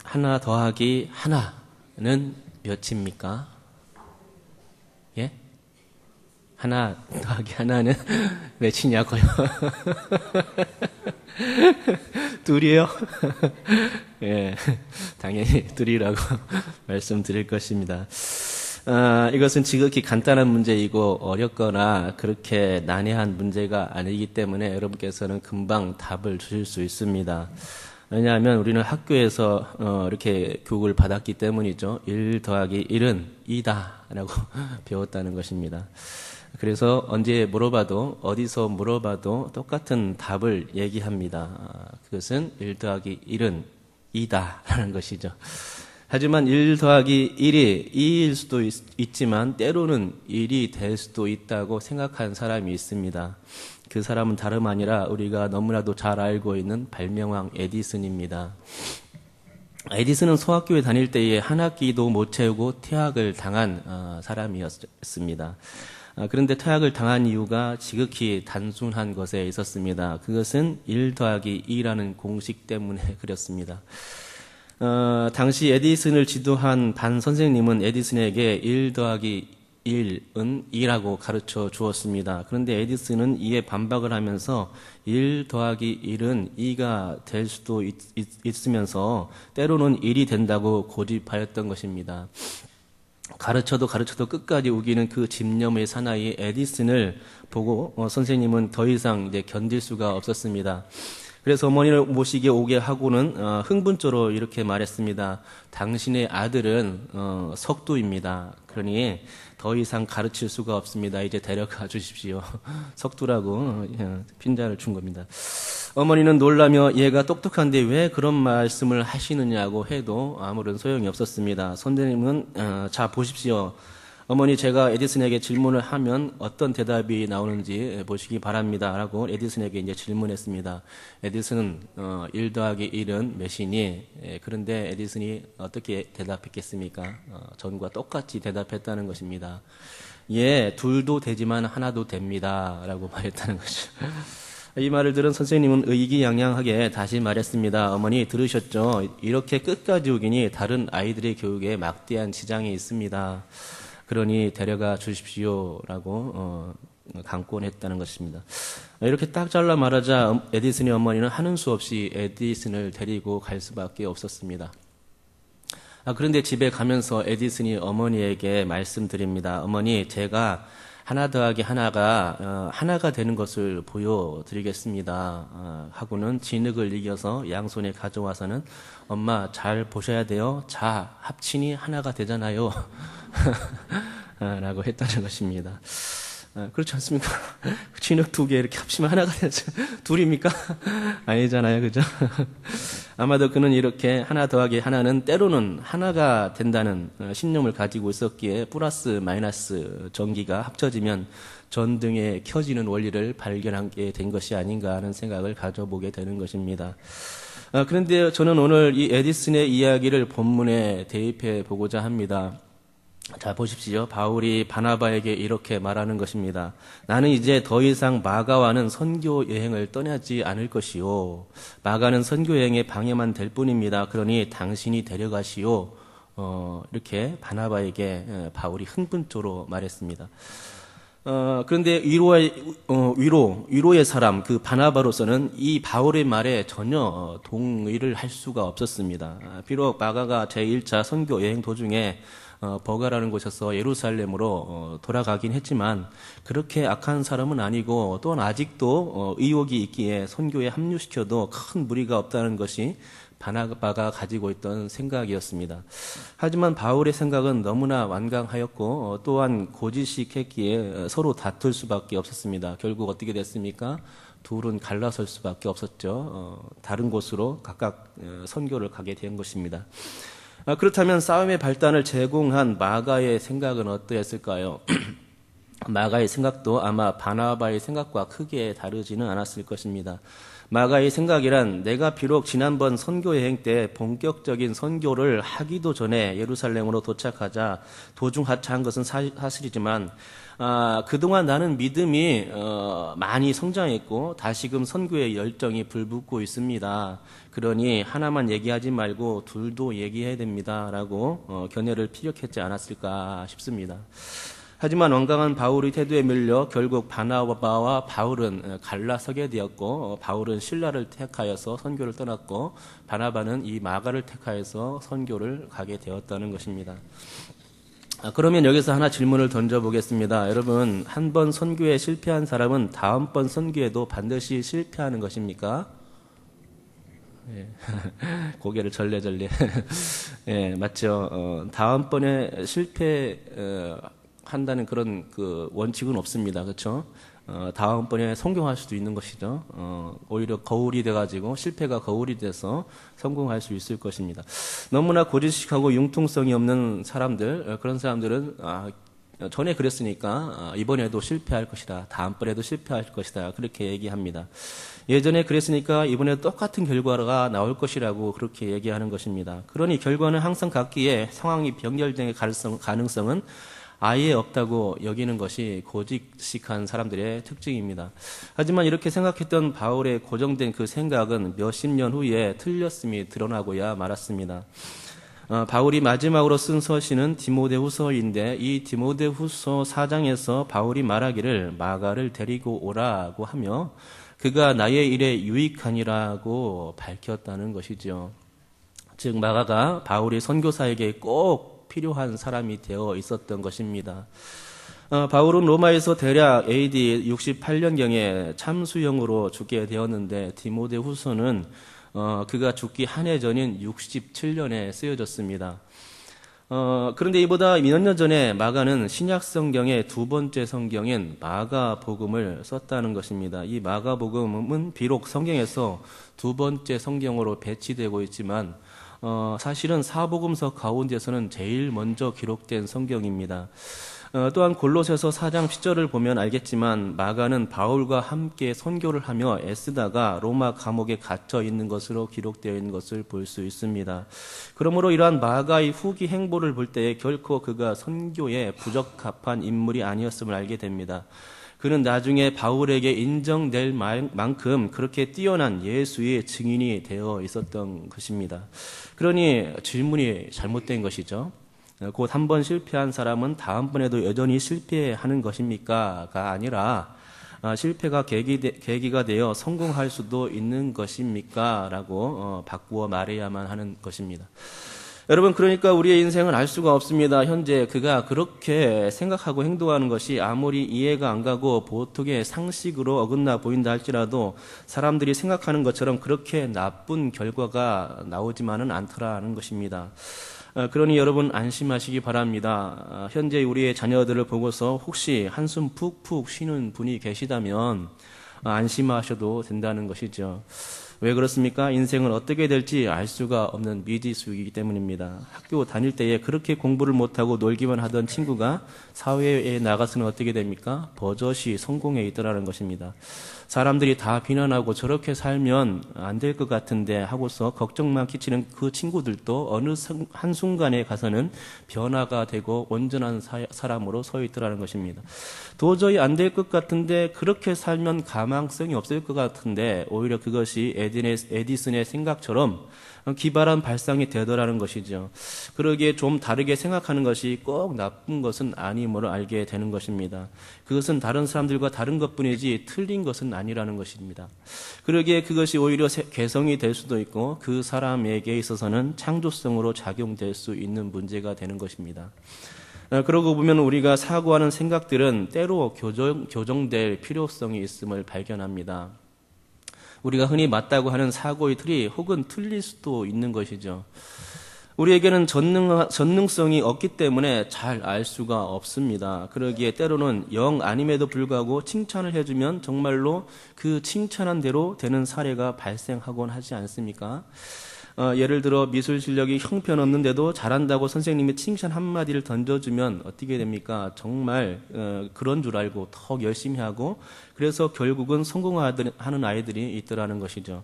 하나 더하기 하나는 몇입니까? 예? 하나 더하기 하나는 몇이냐고요? 둘이요? 예, 당연히 둘이라고 말씀드릴 것입니다. 이것은 지극히 간단한 문제이고 어렵거나 그렇게 난해한 문제가 아니기 때문에 여러분께서는 금방 답을 주실 수 있습니다. 왜냐하면 우리는 학교에서 이렇게 교육을 받았기 때문이죠. 1 더하기 1은 2다 라고 배웠다는 것입니다. 그래서 언제 물어봐도 어디서 물어봐도 똑같은 답을 얘기합니다. 그것은 1 더하기 1은 2다 라는 것이죠. 하지만 1 더하기 1이 2일 수도 있지만 때로는 1이 될 수도 있다고 생각하는 사람이 있습니다. 그 사람은 다름 아니라 우리가 너무나도 잘 알고 있는 발명왕 에디슨입니다. 에디슨은 소학교에 다닐 때에 한 학기도 못 채우고 퇴학을 당한 사람이었습니다. 그런데 퇴학을 당한 이유가 지극히 단순한 것에 있었습니다. 그것은 1 더하기 2라는 공식 때문에 그랬습니다. 당시 에디슨을 지도한 반 선생님은 에디슨에게 1 더하기 1은 2라고 가르쳐 주었습니다. 그런데 에디슨은 이에 반박을 하면서 1 더하기 1은 2가 될 수도 있으면서 때로는 1이 된다고 고집하였던 것입니다. 가르쳐도 끝까지 우기는 그 집념의 사나이 에디슨을 보고 선생님은 더 이상 이제 견딜 수가 없었습니다. 그래서 어머니를 모시게 오게 하고는 흥분조로 이렇게 말했습니다. 당신의 아들은 석두입니다. 그러니 더 이상 가르칠 수가 없습니다. 이제 데려가 주십시오. 석두라고 핀잔을 준 겁니다. 어머니는 놀라며 얘가 똑똑한데 왜 그런 말씀을 하시느냐고 해도 아무런 소용이 없었습니다. 선생님은 자 보십시오. 어머니 제가 에디슨에게 질문을 하면 어떤 대답이 나오는지 보시기 바랍니다. 라고 에디슨에게 이제 질문했습니다. 에디슨은 1 더하기 1은 몇이니? 그런데 에디슨이 어떻게 대답했겠습니까? 전과 똑같이 대답했다는 것입니다. 예, 둘도 되지만 하나도 됩니다. 라고 말했다는 거죠. 이 말을 들은 선생님은 의기양양하게 다시 말했습니다. 어머니 들으셨죠? 이렇게 끝까지 우기니 다른 아이들의 교육에 막대한 지장이 있습니다. 그러니 데려가 주십시오라고 강권했다는 것입니다. 이렇게 딱 잘라 말하자 에디슨의 어머니는 하는 수 없이 에디슨을 데리고 갈 수밖에 없었습니다. 그런데 집에 가면서 에디슨이 어머니에게 말씀드립니다. 어머니, 제가 하나 더하기 하나가 하나가 되는 것을 보여드리겠습니다. 하고는 진흙을 이겨서 양손에 가져와서는 엄마 잘 보셔야 돼요. 자, 합치니 하나가 되잖아요. 라고 했다는 것입니다. 그렇지 않습니까? 진흙 2개 이렇게 합치면 하나가 되죠. 둘입니까? 아니잖아요. 그죠? 아마도 그는 이렇게 하나 더하기 하나는 때로는 하나가 된다는 신념을 가지고 있었기에 플러스 마이너스 전기가 합쳐지면 전등에 켜지는 원리를 발견하게 된 것이 아닌가 하는 생각을 가져보게 되는 것입니다. 그런데 저는 오늘 이 에디슨의 이야기를 본문에 대입해 보고자 합니다. 자, 보십시오. 바울이 바나바에게 이렇게 말하는 것입니다. 나는 이제 더 이상 마가와는 선교 여행을 떠나지 않을 것이요. 마가는 선교 여행의 방해만 될 뿐입니다. 그러니 당신이 데려가시오. 이렇게 바나바에게 바울이 흥분조로 말했습니다. 그런데 위로의 사람, 그 바나바로서는 이 바울의 말에 전혀 동의를 할 수가 없었습니다. 비록 마가가 제1차 선교 여행 도중에 버가라는 곳에서 예루살렘으로 돌아가긴 했지만 그렇게 악한 사람은 아니고 또한 아직도 의욕이 있기에 선교에 합류시켜도 큰 무리가 없다는 것이 바나바가 가지고 있던 생각이었습니다. 하지만 바울의 생각은 너무나 완강하였고 또한 고지식했기에 서로 다툴 수밖에 없었습니다. 결국 어떻게 됐습니까? 둘은 갈라설 수밖에 없었죠. 다른 곳으로 각각 선교를 가게 된 것입니다. 그렇다면 싸움의 발단을 제공한 마가의 생각은 어떠했을까요? 마가의 생각도 아마 바나바의 생각과 크게 다르지는 않았을 것입니다. 마가의 생각이란 내가 비록 지난번 선교 여행 때 본격적인 선교를 하기도 전에 예루살렘으로 도착하자 도중 하차한 것은 사실이지만 그동안 나는 믿음이 많이 성장했고 다시금 선교의 열정이 불붙고 있습니다. 그러니 하나만 얘기하지 말고 둘도 얘기해야 됩니다라고 견해를 피력했지 않았을까 싶습니다. 하지만 완강한 바울의 태도에 밀려 결국 바나바와 바울은 갈라서게 되었고 바울은 실라를 택하여서 선교를 떠났고 바나바는 이 마가를 택하여서 선교를 가게 되었다는 것입니다. 그러면 여기서 하나 질문을 던져보겠습니다. 여러분, 한 번 선교에 실패한 사람은 다음번 선교에도 반드시 실패하는 것입니까? 예. 고개를 절레절레. 예, 맞죠. 다음번에 한다는 그런 그 원칙은 없습니다. 그렇죠? 다음번에 성공할 수도 있는 것이죠. 오히려 거울이 돼가지고 실패가 거울이 돼서 성공할 수 있을 것입니다. 너무나 고지식하고 융통성이 없는 사람들, 그런 사람들은 전에 그랬으니까 이번에도 실패할 것이다. 다음번에도 실패할 것이다. 그렇게 얘기합니다. 예전에 그랬으니까 이번에 똑같은 결과가 나올 것이라고 그렇게 얘기하는 것입니다. 그러니 결과는 항상 같기에 상황이 변결될 가능성은 아예 없다고 여기는 것이 고직식한 사람들의 특징입니다. 하지만 이렇게 생각했던 바울의 고정된 그 생각은 몇십 년 후에 틀렸음이 드러나고야 말았습니다. 바울이 마지막으로 쓴 서신은 디모데후서인데 이 디모데후서 4장에서 바울이 말하기를 마가를 데리고 오라고 하며 그가 나의 일에 유익하니라고 밝혔다는 것이죠. 즉 마가가 바울이 선교사에게 꼭 필요한 사람이 되어 있었던 것입니다. 바울은 로마에서 대략 AD 68년경에 참수형으로 죽게 되었는데 디모데후서는 그가 죽기 한 해 전인 67년에 쓰여졌습니다. 그런데 이보다 몇 년 전에 마가는 신약 성경의 두 번째 성경인 마가복음을 썼다는 것입니다. 이 마가복음은 비록 성경에서 두 번째 성경으로 배치되고 있지만 사실은 사복음서 가운데서는 제일 먼저 기록된 성경입니다. 또한 골로새서 4장 10절을 보면 알겠지만 마가는 바울과 함께 선교를 하며 애쓰다가 로마 감옥에 갇혀 있는 것으로 기록되어 있는 것을 볼 수 있습니다. 그러므로 이러한 마가의 후기 행보를 볼 때 결코 그가 선교에 부적합한 인물이 아니었음을 알게 됩니다. 그는 나중에 바울에게 인정될 만큼 그렇게 뛰어난 예수의 증인이 되어 있었던 것입니다. 그러니 질문이 잘못된 것이죠. 곧 한 번 실패한 사람은 다음번에도 여전히 실패하는 것입니까?가 아니라 실패가 계기가 되어 성공할 수도 있는 것입니까? 라고 바꾸어 말해야만 하는 것입니다. 여러분, 그러니까 우리의 인생은 알 수가 없습니다. 현재 그가 그렇게 생각하고 행동하는 것이 아무리 이해가 안 가고 보통의 상식으로 어긋나 보인다 할지라도 사람들이 생각하는 것처럼 그렇게 나쁜 결과가 나오지만은 않더라는 것입니다. 그러니 여러분 안심하시기 바랍니다. 현재 우리의 자녀들을 보고서 혹시 한숨 푹푹 쉬는 분이 계시다면 안심하셔도 된다는 것이죠. 왜 그렇습니까? 인생은 어떻게 될지 알 수가 없는 미지수이기 때문입니다. 학교 다닐 때에 그렇게 공부를 못하고 놀기만 하던 친구가 사회에 나가서는 어떻게 됩니까? 버젓이 성공해 있더라는 것입니다. 사람들이 다 비난하고 저렇게 살면 안 될 것 같은데 하고서 걱정만 끼치는 그 친구들도 어느 한순간에 가서는 변화가 되고 온전한 사람으로 서 있더라는 것입니다. 도저히 안 될 것 같은데 그렇게 살면 가망성이 없을 것 같은데 오히려 그것이 에디슨의 생각처럼 기발한 발상이 되더라는 것이죠. 그러기에 좀 다르게 생각하는 것이 꼭 나쁜 것은 아님을 알게 되는 것입니다. 그것은 다른 사람들과 다른 것뿐이지 틀린 것은 아니라는 것입니다. 그러기에 그것이 오히려 개성이 될 수도 있고 그 사람에게 있어서는 창조성으로 작용될 수 있는 문제가 되는 것입니다. 그러고 보면 우리가 사고하는 생각들은 때로 교정될 필요성이 있음을 발견합니다. 우리가 흔히 맞다고 하는 사고의 틀이 혹은 틀릴 수도 있는 것이죠. 우리에게는 전능성이 없기 때문에 잘 알 수가 없습니다. 그러기에 때로는 영 아님에도 불구하고 칭찬을 해주면 정말로 그 칭찬한 대로 되는 사례가 발생하곤 하지 않습니까? 예를 들어 미술 실력이 형편없는데도 잘한다고 선생님이 칭찬 한마디를 던져주면 어떻게 됩니까? 정말 그런 줄 알고 더 열심히 하고 그래서 결국은 성공하는 아이들이 있더라는 것이죠.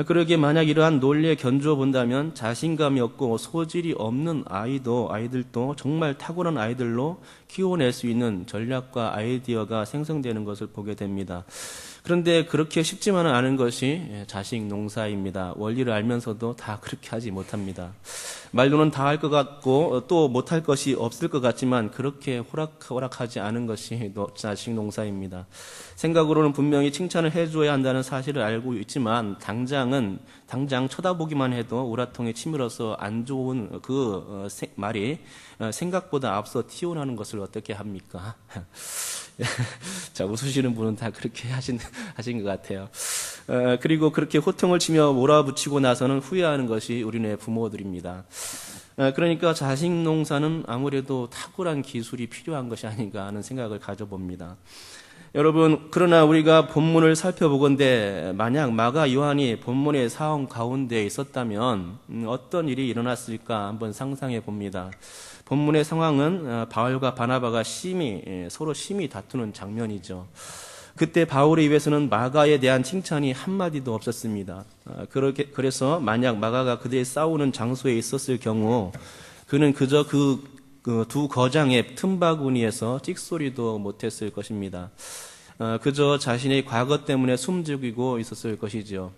그러기에 만약 이러한 논리에 견주어 본다면 자신감이 없고 소질이 없는 아이들도 정말 탁월한 아이들로 키워낼 수 있는 전략과 아이디어가 생성되는 것을 보게 됩니다. 그런데 그렇게 쉽지만은 않은 것이 자식 농사입니다. 원리를 알면서도 다 그렇게 하지 못합니다. 말로는 다 할 것 같고 또 못할 것이 없을 것 같지만 그렇게 호락호락하지 않은 것이 자식 농사입니다. 생각으로는 분명히 칭찬을 해줘야 한다는 사실을 알고 있지만 당장 쳐다보기만 해도 우라통에 치밀어서 안 좋은 말이 생각보다 앞서 튀어나오는 것을 어떻게 합니까? 자, 웃으시는 분은 다 그렇게 하신 것 같아요. 그리고 그렇게 호통을 치며 몰아붙이고 나서는 후회하는 것이 우리네 부모들입니다. 그러니까 자식 농사는 아무래도 탁월한 기술이 필요한 것이 아닌가 하는 생각을 가져봅니다. 여러분, 그러나 우리가 본문을 살펴보건대 만약 마가 요한이 본문의 상황 가운데 있었다면 어떤 일이 일어났을까 한번 상상해 봅니다. 본문의 상황은 바울과 바나바가 서로 심히 다투는 장면이죠. 그때 바울의 입에서는 마가에 대한 칭찬이 한마디도 없었습니다. 그래서 만약 마가가 그들이 싸우는 장소에 있었을 경우 그는 그저 그 두 거장의 틈바구니에서 찍소리도 못했을 것입니다. 그저 자신의 과거 때문에 숨죽이고 있었을 것이죠.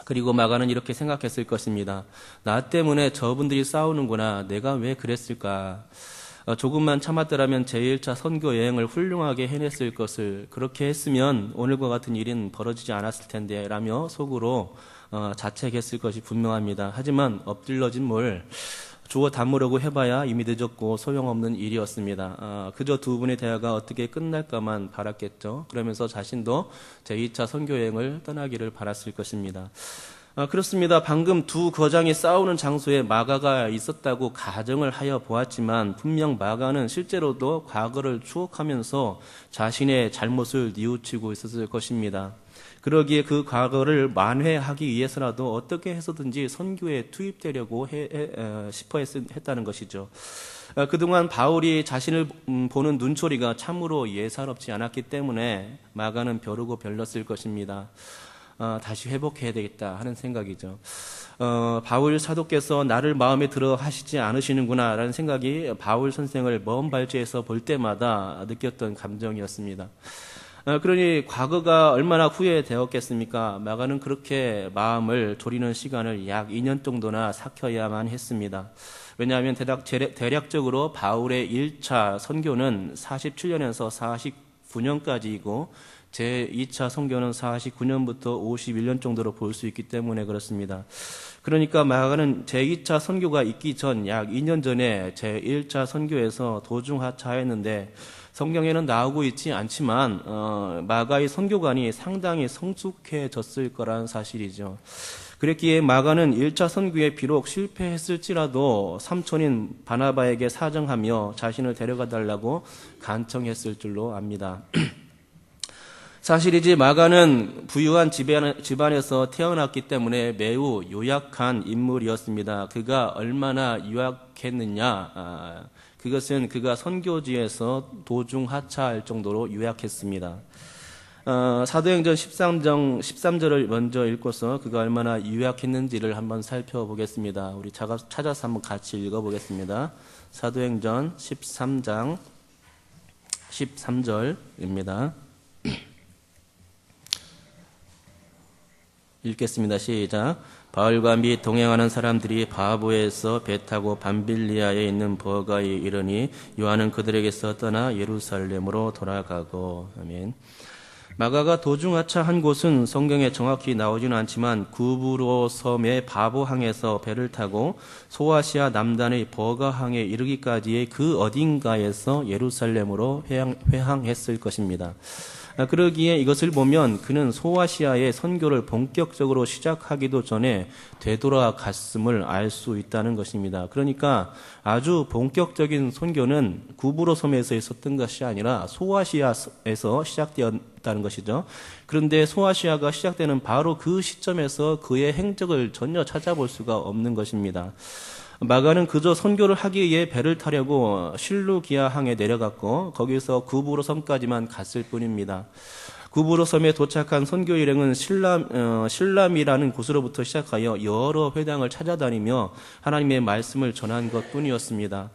그리고 마가는 이렇게 생각했을 것입니다. 나 때문에 저분들이 싸우는구나. 내가 왜 그랬을까? 조금만 참았더라면 제1차 선교 여행을 훌륭하게 해냈을 것을, 그렇게 했으면 오늘과 같은 일은 벌어지지 않았을 텐데 라며 속으로 자책했을 것이 분명합니다. 하지만 엎질러진 물 주워 담으려고 해봐야 이미 늦었고 소용없는 일이었습니다. 그저 두 분의 대화가 어떻게 끝날까만 바랐겠죠. 그러면서 자신도 제2차 선교여행을 떠나기를 바랐을 것입니다. 그렇습니다. 방금 두 거장이 싸우는 장소에 마가가 있었다고 가정을 하여 보았지만 분명 마가는 실제로도 과거를 추억하면서 자신의 잘못을 뉘우치고 있었을 것입니다. 그러기에 그 과거를 만회하기 위해서라도 어떻게 해서든지 선교에 투입되려고 했다는 것이죠. 그동안 바울이 자신을 보는 눈초리가 참으로 예사롭지 않았기 때문에 마가는 벼르고 별렀을 것입니다. 다시 회복해야 되겠다 하는 생각이죠. 바울 사도께서 나를 마음에 들어 하시지 않으시는구나 라는 생각이 바울 선생을 먼 발치에서 볼 때마다 느꼈던 감정이었습니다. 그러니 과거가 얼마나 후회되었겠습니까? 마가는 그렇게 마음을 졸이는 시간을 약 2년 정도나 삭혀야만 했습니다. 왜냐하면 대략적으로 바울의 1차 선교는 47년에서 49년까지이고 제2차 선교는 49년부터 51년 정도로 볼 수 있기 때문에 그렇습니다. 그러니까 마가는 제2차 선교가 있기 전 약 2년 전에 제1차 선교에서 도중하차했는데 성경에는 나오고 있지 않지만 마가의 선교관이 상당히 성숙해졌을 거라는 사실이죠. 그랬기에 마가는 1차 선교에 비록 실패했을지라도 삼촌인 바나바에게 사정하며 자신을 데려가 달라고 간청했을 줄로 압니다. 사실이지 마가는 부유한 집안에서 태어났기 때문에 매우 요약한 인물이었습니다. 그가 얼마나 유약했느냐, 그것은 그가 선교지에서 도중 하차할 정도로 유약했습니다. 사도행전 13절을 먼저 읽고서 그가 얼마나 유약했는지를 한번 살펴보겠습니다. 우리 찾아서 한번 같이 읽어보겠습니다. 사도행전 13장 13절입니다. 읽겠습니다. 시작. 바울과 및 동행하는 사람들이 바보에서 배 타고 밤빌리아에 있는 버가에 이르니 요한은 그들에게서 떠나 예루살렘으로 돌아가고. 아멘. 마가가 도중하차한 곳은 성경에 정확히 나오지는 않지만 구브로 섬의 바보항에서 배를 타고 소아시아 남단의 버가항에 이르기까지의 그 어딘가에서 예루살렘으로 회항했을 것입니다. 그러기에 이것을 보면 그는 소아시아의 선교를 본격적으로 시작하기도 전에 되돌아갔음을 알 수 있다는 것입니다. 그러니까 아주 본격적인 선교는 구브로 섬에서 있었던 것이 아니라 소아시아에서 시작되었다는 것이죠. 그런데 소아시아가 시작되는 바로 그 시점에서 그의 행적을 전혀 찾아볼 수가 없는 것입니다. 마가는 그저 선교를 하기 위해 배를 타려고 실루기아항에 내려갔고 거기서 구브로 섬까지만 갔을 뿐입니다. 구브로 섬에 도착한 선교 일행은 실람이라는 곳으로부터 시작하여 여러 회당을 찾아다니며 하나님의 말씀을 전한 것뿐이었습니다.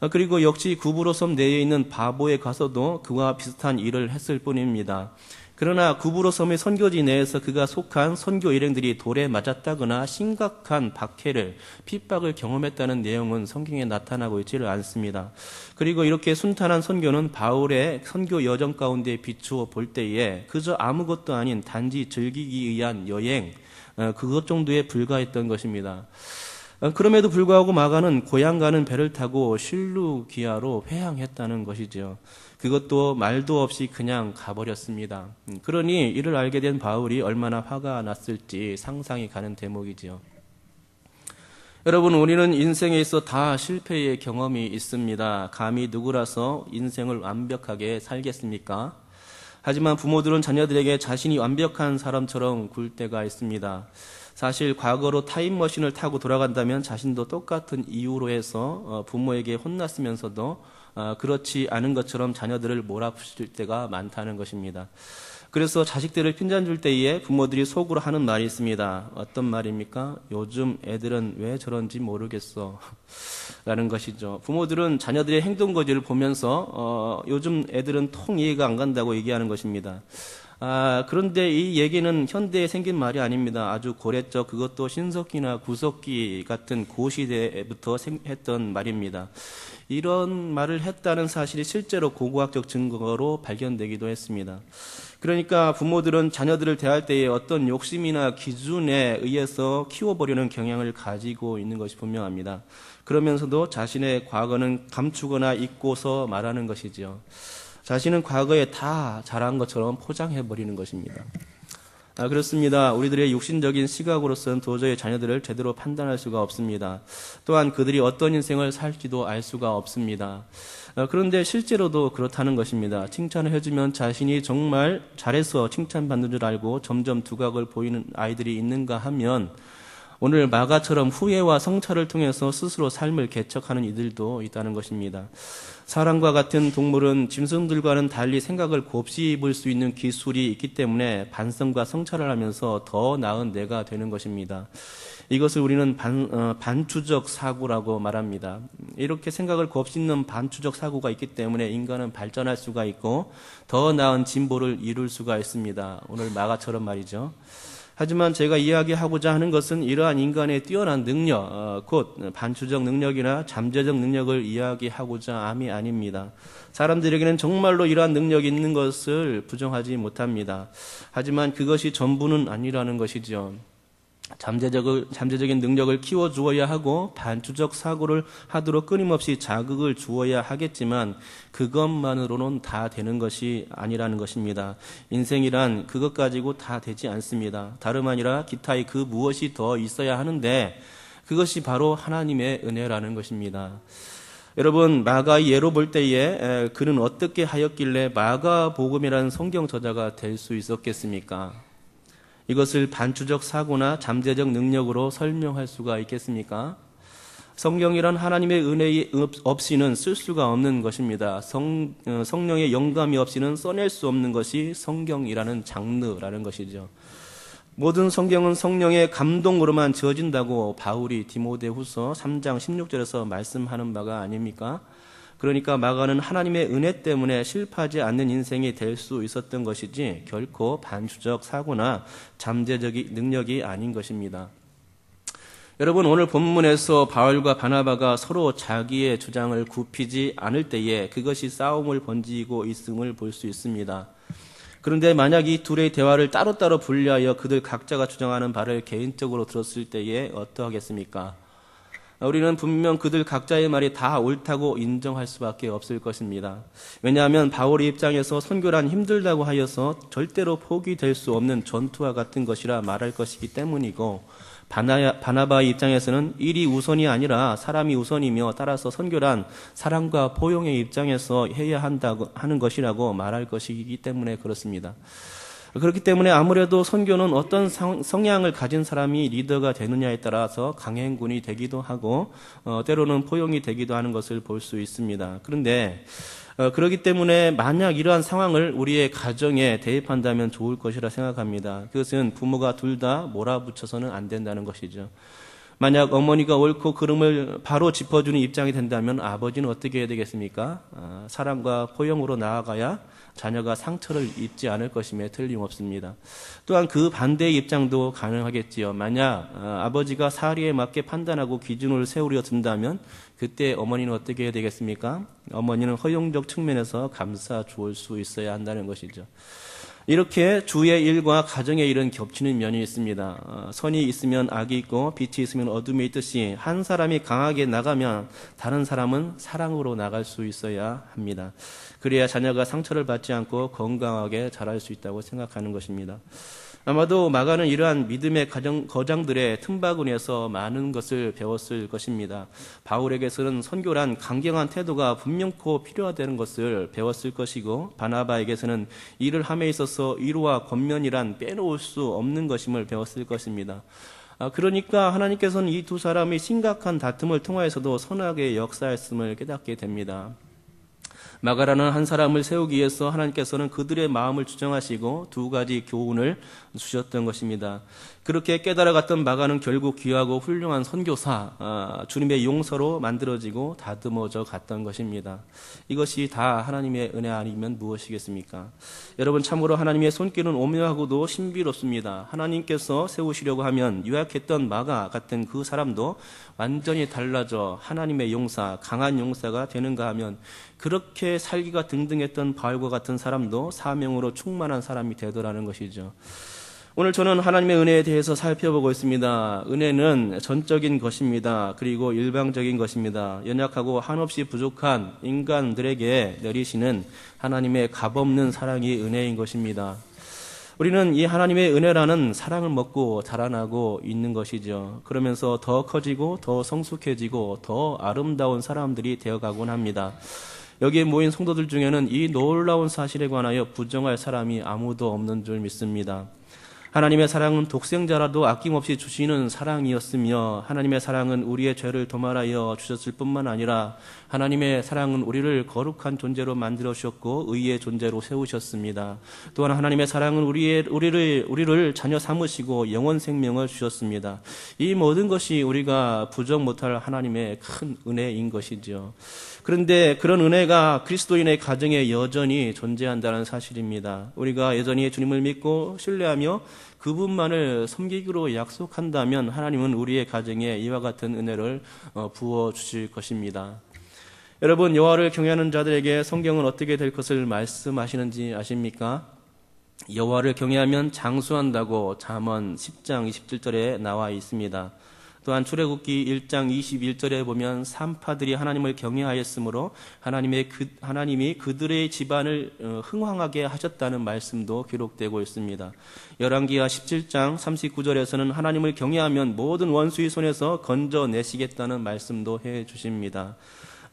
그리고 역시 구브로 섬 내에 있는 바보에 가서도 그와 비슷한 일을 했을 뿐입니다. 그러나 구브로 섬의 선교지 내에서 그가 속한 선교 일행들이 돌에 맞았다거나 심각한 박해를, 핍박을 경험했다는 내용은 성경에 나타나고 있지를 않습니다. 그리고 이렇게 순탄한 선교는 바울의 선교 여정 가운데 비추어 볼 때에 그저 아무것도 아닌 단지 즐기기 위한 여행, 그것 정도에 불과했던 것입니다. 그럼에도 불구하고 마가는 고향 가는 배를 타고 실루기아로 회항했다는 것이죠. 그것도 말도 없이 그냥 가버렸습니다. 그러니 이를 알게 된 바울이 얼마나 화가 났을지 상상이 가는 대목이지요. 여러분, 우리는 인생에 있어 다 실패의 경험이 있습니다. 감히 누구라서 인생을 완벽하게 살겠습니까? 하지만 부모들은 자녀들에게 자신이 완벽한 사람처럼 굴 때가 있습니다. 사실 과거로 타임머신을 타고 돌아간다면 자신도 똑같은 이유로 해서 부모에게 혼났으면서도 그렇지 않은 것처럼 자녀들을 몰아붙일 때가 많다는 것입니다. 그래서 자식들을 핀잔 줄 때에 부모들이 속으로 하는 말이 있습니다. 어떤 말입니까? 요즘 애들은 왜 저런지 모르겠어 라는 것이죠. 부모들은 자녀들의 행동 거지를 보면서 요즘 애들은 통 이해가 안 간다고 얘기하는 것입니다. 그런데 이 얘기는 현대에 생긴 말이 아닙니다. 아주 고랬죠. 그것도 신석기나 구석기 같은 고시대부터 했던 말입니다. 이런 말을 했다는 사실이 실제로 고고학적 증거로 발견되기도 했습니다. 그러니까 부모들은 자녀들을 대할 때에 어떤 욕심이나 기준에 의해서 키워보려는 경향을 가지고 있는 것이 분명합니다. 그러면서도 자신의 과거는 감추거나 잊고서 말하는 것이죠. 자신은 과거에 다 잘한 것처럼 포장해버리는 것입니다. 그렇습니다. 우리들의 육신적인 시각으로서는 도저히 자녀들을 제대로 판단할 수가 없습니다. 또한 그들이 어떤 인생을 살지도 알 수가 없습니다. 그런데 실제로도 그렇다는 것입니다. 칭찬을 해주면 자신이 정말 잘해서 칭찬받는 줄 알고 점점 두각을 보이는 아이들이 있는가 하면 오늘 마가처럼 후회와 성찰을 통해서 스스로 삶을 개척하는 이들도 있다는 것입니다. 사람과 같은 동물은 짐승들과는 달리 생각을 곱씹을 수 있는 기술이 있기 때문에 반성과 성찰을 하면서 더 나은 내가 되는 것입니다. 이것을 우리는 반추적 사고라고 말합니다. 이렇게 생각을 곱씹는 반추적 사고가 있기 때문에 인간은 발전할 수가 있고 더 나은 진보를 이룰 수가 있습니다. 오늘 마가처럼 말이죠. 하지만 제가 이야기하고자 하는 것은 이러한 인간의 뛰어난 능력, 곧 반추적 능력이나 잠재적 능력을 이야기하고자 함이 아닙니다. 사람들에게는 정말로 이러한 능력이 있는 것을 부정하지 못합니다. 하지만 그것이 전부는 아니라는 것이죠. 잠재적인 능력을 키워주어야 하고 반추적 사고를 하도록 끊임없이 자극을 주어야 하겠지만 그것만으로는 다 되는 것이 아니라는 것입니다. 인생이란 그것 가지고 다 되지 않습니다. 다름 아니라 기타의 그 무엇이 더 있어야 하는데 그것이 바로 하나님의 은혜라는 것입니다. 여러분, 마가의 예로 볼 때에 그는 어떻게 하였길래 마가복음이라는 성경 저자가 될 수 있었겠습니까? 이것을 반추적 사고나 잠재적 능력으로 설명할 수가 있겠습니까? 성경이란 하나님의 은혜 없이는 쓸 수가 없는 것입니다. 성령의 영감이 없이는 써낼 수 없는 것이 성경이라는 장르라는 것이죠. 모든 성경은 성령의 감동으로만 지어진다고 바울이 디모데후서 3장 16절에서 말씀하는 바가 아닙니까? 그러니까 마가는 하나님의 은혜 때문에 실패하지 않는 인생이 될 수 있었던 것이지 결코 반추적 사고나 잠재적 능력이 아닌 것입니다. 여러분, 오늘 본문에서 바울과 바나바가 서로 자기의 주장을 굽히지 않을 때에 그것이 싸움을 번지고 있음을 볼 수 있습니다. 그런데 만약 이 둘의 대화를 따로따로 분리하여 그들 각자가 주장하는 바를 개인적으로 들었을 때에 어떠하겠습니까? 우리는 분명 그들 각자의 말이 다 옳다고 인정할 수밖에 없을 것입니다. 왜냐하면 바울의 입장에서 선교란 힘들다고 하여서 절대로 포기될 수 없는 전투와 같은 것이라 말할 것이기 때문이고, 바나바의 입장에서는 일이 우선이 아니라 사람이 우선이며, 따라서 선교란 사랑과 포용의 입장에서 해야 하는 것이라고 말할 것이기 때문에 그렇습니다. 그렇기 때문에 아무래도 선교는 어떤 성향을 가진 사람이 리더가 되느냐에 따라서 강행군이 되기도 하고 때로는 포용이 되기도 하는 것을 볼 수 있습니다. 그런데 그렇기 때문에 만약 이러한 상황을 우리의 가정에 대입한다면 좋을 것이라 생각합니다. 그것은 부모가 둘 다 몰아붙여서는 안 된다는 것이죠. 만약 어머니가 옳고 그름을 바로 짚어주는 입장이 된다면 아버지는 어떻게 해야 되겠습니까? 사랑과 포용으로 나아가야 자녀가 상처를 입지 않을 것임에 틀림없습니다. 또한 그 반대의 입장도 가능하겠지요. 만약 아버지가 사리에 맞게 판단하고 기준을 세우려 든다면 그때 어머니는 어떻게 해야 되겠습니까? 어머니는 허용적 측면에서 감싸 주올 수 있어야 한다는 것이죠. 이렇게 주의 일과 가정의 일은 겹치는 면이 있습니다. 선이 있으면 악이 있고 빛이 있으면 어둠이 있듯이 한 사람이 강하게 나가면 다른 사람은 사랑으로 나갈 수 있어야 합니다. 그래야 자녀가 상처를 받지 않고 건강하게 자랄 수 있다고 생각하는 것입니다. 아마도 마가는 이러한 믿음의 거장들의 틈바구니에서 많은 것을 배웠을 것입니다. 바울에게서는 선교란 강경한 태도가 분명코 필요하다는 것을 배웠을 것이고, 바나바에게서는 일을 함에 있어서 위로와 권면이란 빼놓을 수 없는 것임을 배웠을 것입니다. 그러니까 하나님께서는 이 두 사람이 심각한 다툼을 통하여서도 선하게 역사했음을 깨닫게 됩니다. 마가라는 한 사람을 세우기 위해서 하나님께서는 그들의 마음을 주정하시고 두 가지 교훈을 주셨던 것입니다. 그렇게 깨달아갔던 마가는 결국 귀하고 훌륭한 선교사, 주님의 용서로 만들어지고 다듬어져 갔던 것입니다. 이것이 다 하나님의 은혜 아니면 무엇이겠습니까? 여러분, 참으로 하나님의 손길은 오묘하고도 신비롭습니다. 하나님께서 세우시려고 하면 유약했던 마가 같은 그 사람도 완전히 달라져 하나님의 용사, 강한 용사가 되는가 하면 그렇게 살기가 등등했던 바울과 같은 사람도 사명으로 충만한 사람이 되더라는 것이죠. 오늘 저는 하나님의 은혜에 대해서 살펴보고 있습니다. 은혜는 전적인 것입니다. 그리고 일방적인 것입니다. 연약하고 한없이 부족한 인간들에게 내리시는 하나님의 값없는 사랑이 은혜인 것입니다. 우리는 이 하나님의 은혜라는 사랑을 먹고 자라나고 있는 것이죠. 그러면서 더 커지고 더 성숙해지고 더 아름다운 사람들이 되어가곤 합니다. 여기에 모인 성도들 중에는 이 놀라운 사실에 관하여 부정할 사람이 아무도 없는 줄 믿습니다. 하나님의 사랑은 독생자라도 아낌없이 주시는 사랑이었으며, 하나님의 사랑은 우리의 죄를 도말하여 주셨을 뿐만 아니라 하나님의 사랑은 우리를 거룩한 존재로 만들어 주셨고 의의 존재로 세우셨습니다. 또한 하나님의 사랑은 우리를 자녀 삼으시고 영원 생명을 주셨습니다. 이 모든 것이 우리가 부정 못할 하나님의 큰 은혜인 것이죠. 그런데 그런 은혜가 그리스도인의 가정에 여전히 존재한다는 사실입니다. 우리가 여전히 주님을 믿고 신뢰하며 그분만을 섬기기로 약속한다면 하나님은 우리의 가정에 이와 같은 은혜를 부어주실 것입니다. 여러분, 여호와를 경외하는 자들에게 성경은 어떻게 될 것을 말씀하시는지 아십니까? 여호와를 경외하면 장수한다고 잠언 10장 27절에 나와 있습니다. 또한 출애굽기 1장 21절에 보면 산파들이 하나님을 경외하였으므로 하나님이 그들의 집안을 흥왕하게 하셨다는 말씀도 기록되고 있습니다. 열왕기하 17장 39절에서는 하나님을 경외하면 모든 원수의 손에서 건져내시겠다는 말씀도 해주십니다.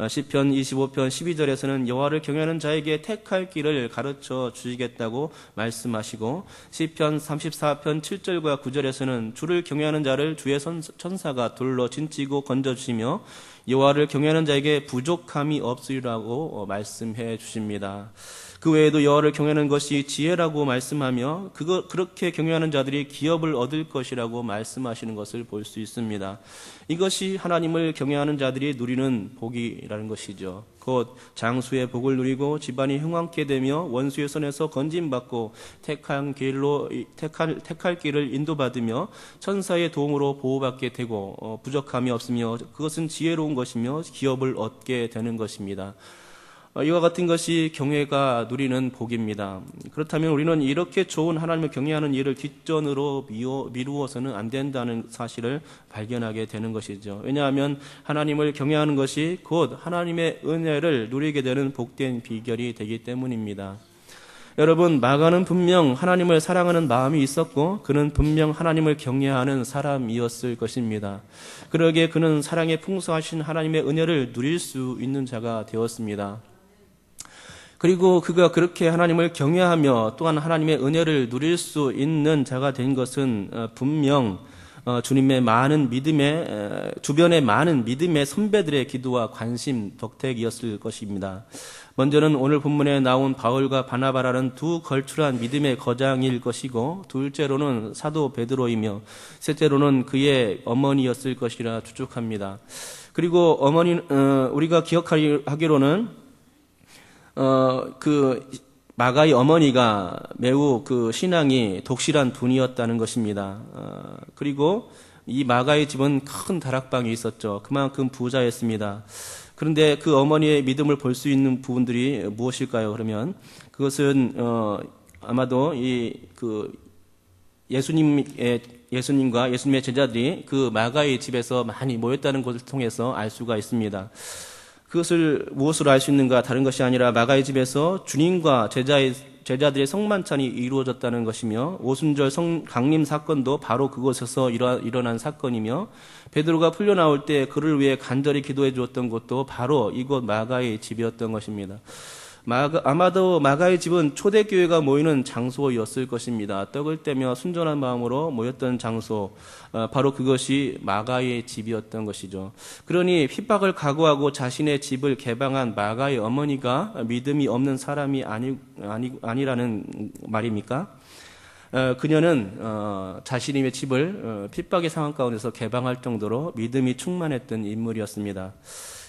시편 25편 12절에서는 여호와를 경외하는 자에게 택할 길을 가르쳐 주시겠다고 말씀하시고, 시편 34편 7절과 9절에서는 주를 경외하는 자를 주의 천사가 돌로 진치고 건져주시며 여호와를 경외하는 자에게 부족함이 없으리라고 말씀해 주십니다. 그 외에도 여호와를 경외하는 것이 지혜라고 말씀하며 그렇게 경외하는 자들이 기업을 얻을 것이라고 말씀하시는 것을 볼 수 있습니다. 이것이 하나님을 경외하는 자들이 누리는 복이라는 것이죠. 곧 장수의 복을 누리고 집안이 흥왕케 되며 원수의 손에서 건짐받고 택할 길을 인도받으며 천사의 도움으로 보호받게 되고 부족함이 없으며 그것은 지혜로운 것이며 기업을 얻게 되는 것입니다. 이와 같은 것이 경외가 누리는 복입니다. 그렇다면 우리는 이렇게 좋은 하나님을 경외하는 일을 뒷전으로 미루어서는 안 된다는 사실을 발견하게 되는 것이죠. 왜냐하면 하나님을 경외하는 것이 곧 하나님의 은혜를 누리게 되는 복된 비결이 되기 때문입니다. 여러분, 마가는 분명 하나님을 사랑하는 마음이 있었고 그는 분명 하나님을 경외하는 사람이었을 것입니다. 그러기에 그는 사랑에 풍성하신 하나님의 은혜를 누릴 수 있는 자가 되었습니다. 그리고 그가 그렇게 하나님을 경외하며 또한 하나님의 은혜를 누릴 수 있는 자가 된 것은 분명 주님의 많은 믿음의 주변의 많은 믿음의 선배들의 기도와 관심 덕택이었을 것입니다. 먼저는 오늘 본문에 나온 바울과 바나바라는 두 걸출한 믿음의 거장일 것이고, 둘째로는 사도 베드로이며 셋째로는 그의 어머니였을 것이라 추측합니다. 그리고 우리가 기억하기로는 그 마가의 어머니가 매우 그 신앙이 독실한 분이었다는 것입니다. 그리고 이 마가의 집은 큰 다락방이 있었죠. 그만큼 부자였습니다. 그런데 그 어머니의 믿음을 볼 수 있는 부분들이 무엇일까요? 그러면 그것은 아마도 예수님과 예수님의 제자들이 그 마가의 집에서 많이 모였다는 것을 통해서 알 수가 있습니다. 그것을 무엇으로 알 수 있는가? 다른 것이 아니라 마가의 집에서 주님과 제자들의 성만찬이 이루어졌다는 것이며, 오순절 강림 사건도 바로 그곳에서 일어난 사건이며, 베드로가 풀려나올 때 그를 위해 간절히 기도해 주었던 것도 바로 이곳 마가의 집이었던 것입니다. 아마도 마가의 집은 초대교회가 모이는 장소였을 것입니다. 떡을 떼며 순전한 마음으로 모였던 장소, 바로 그것이 마가의 집이었던 것이죠. 그러니 핍박을 각오하고 자신의 집을 개방한 마가의 어머니가 믿음이 없는 사람이 아니라는 말입니까? 그녀는 자신의 집을 핍박의 상황 가운데서 개방할 정도로 믿음이 충만했던 인물이었습니다.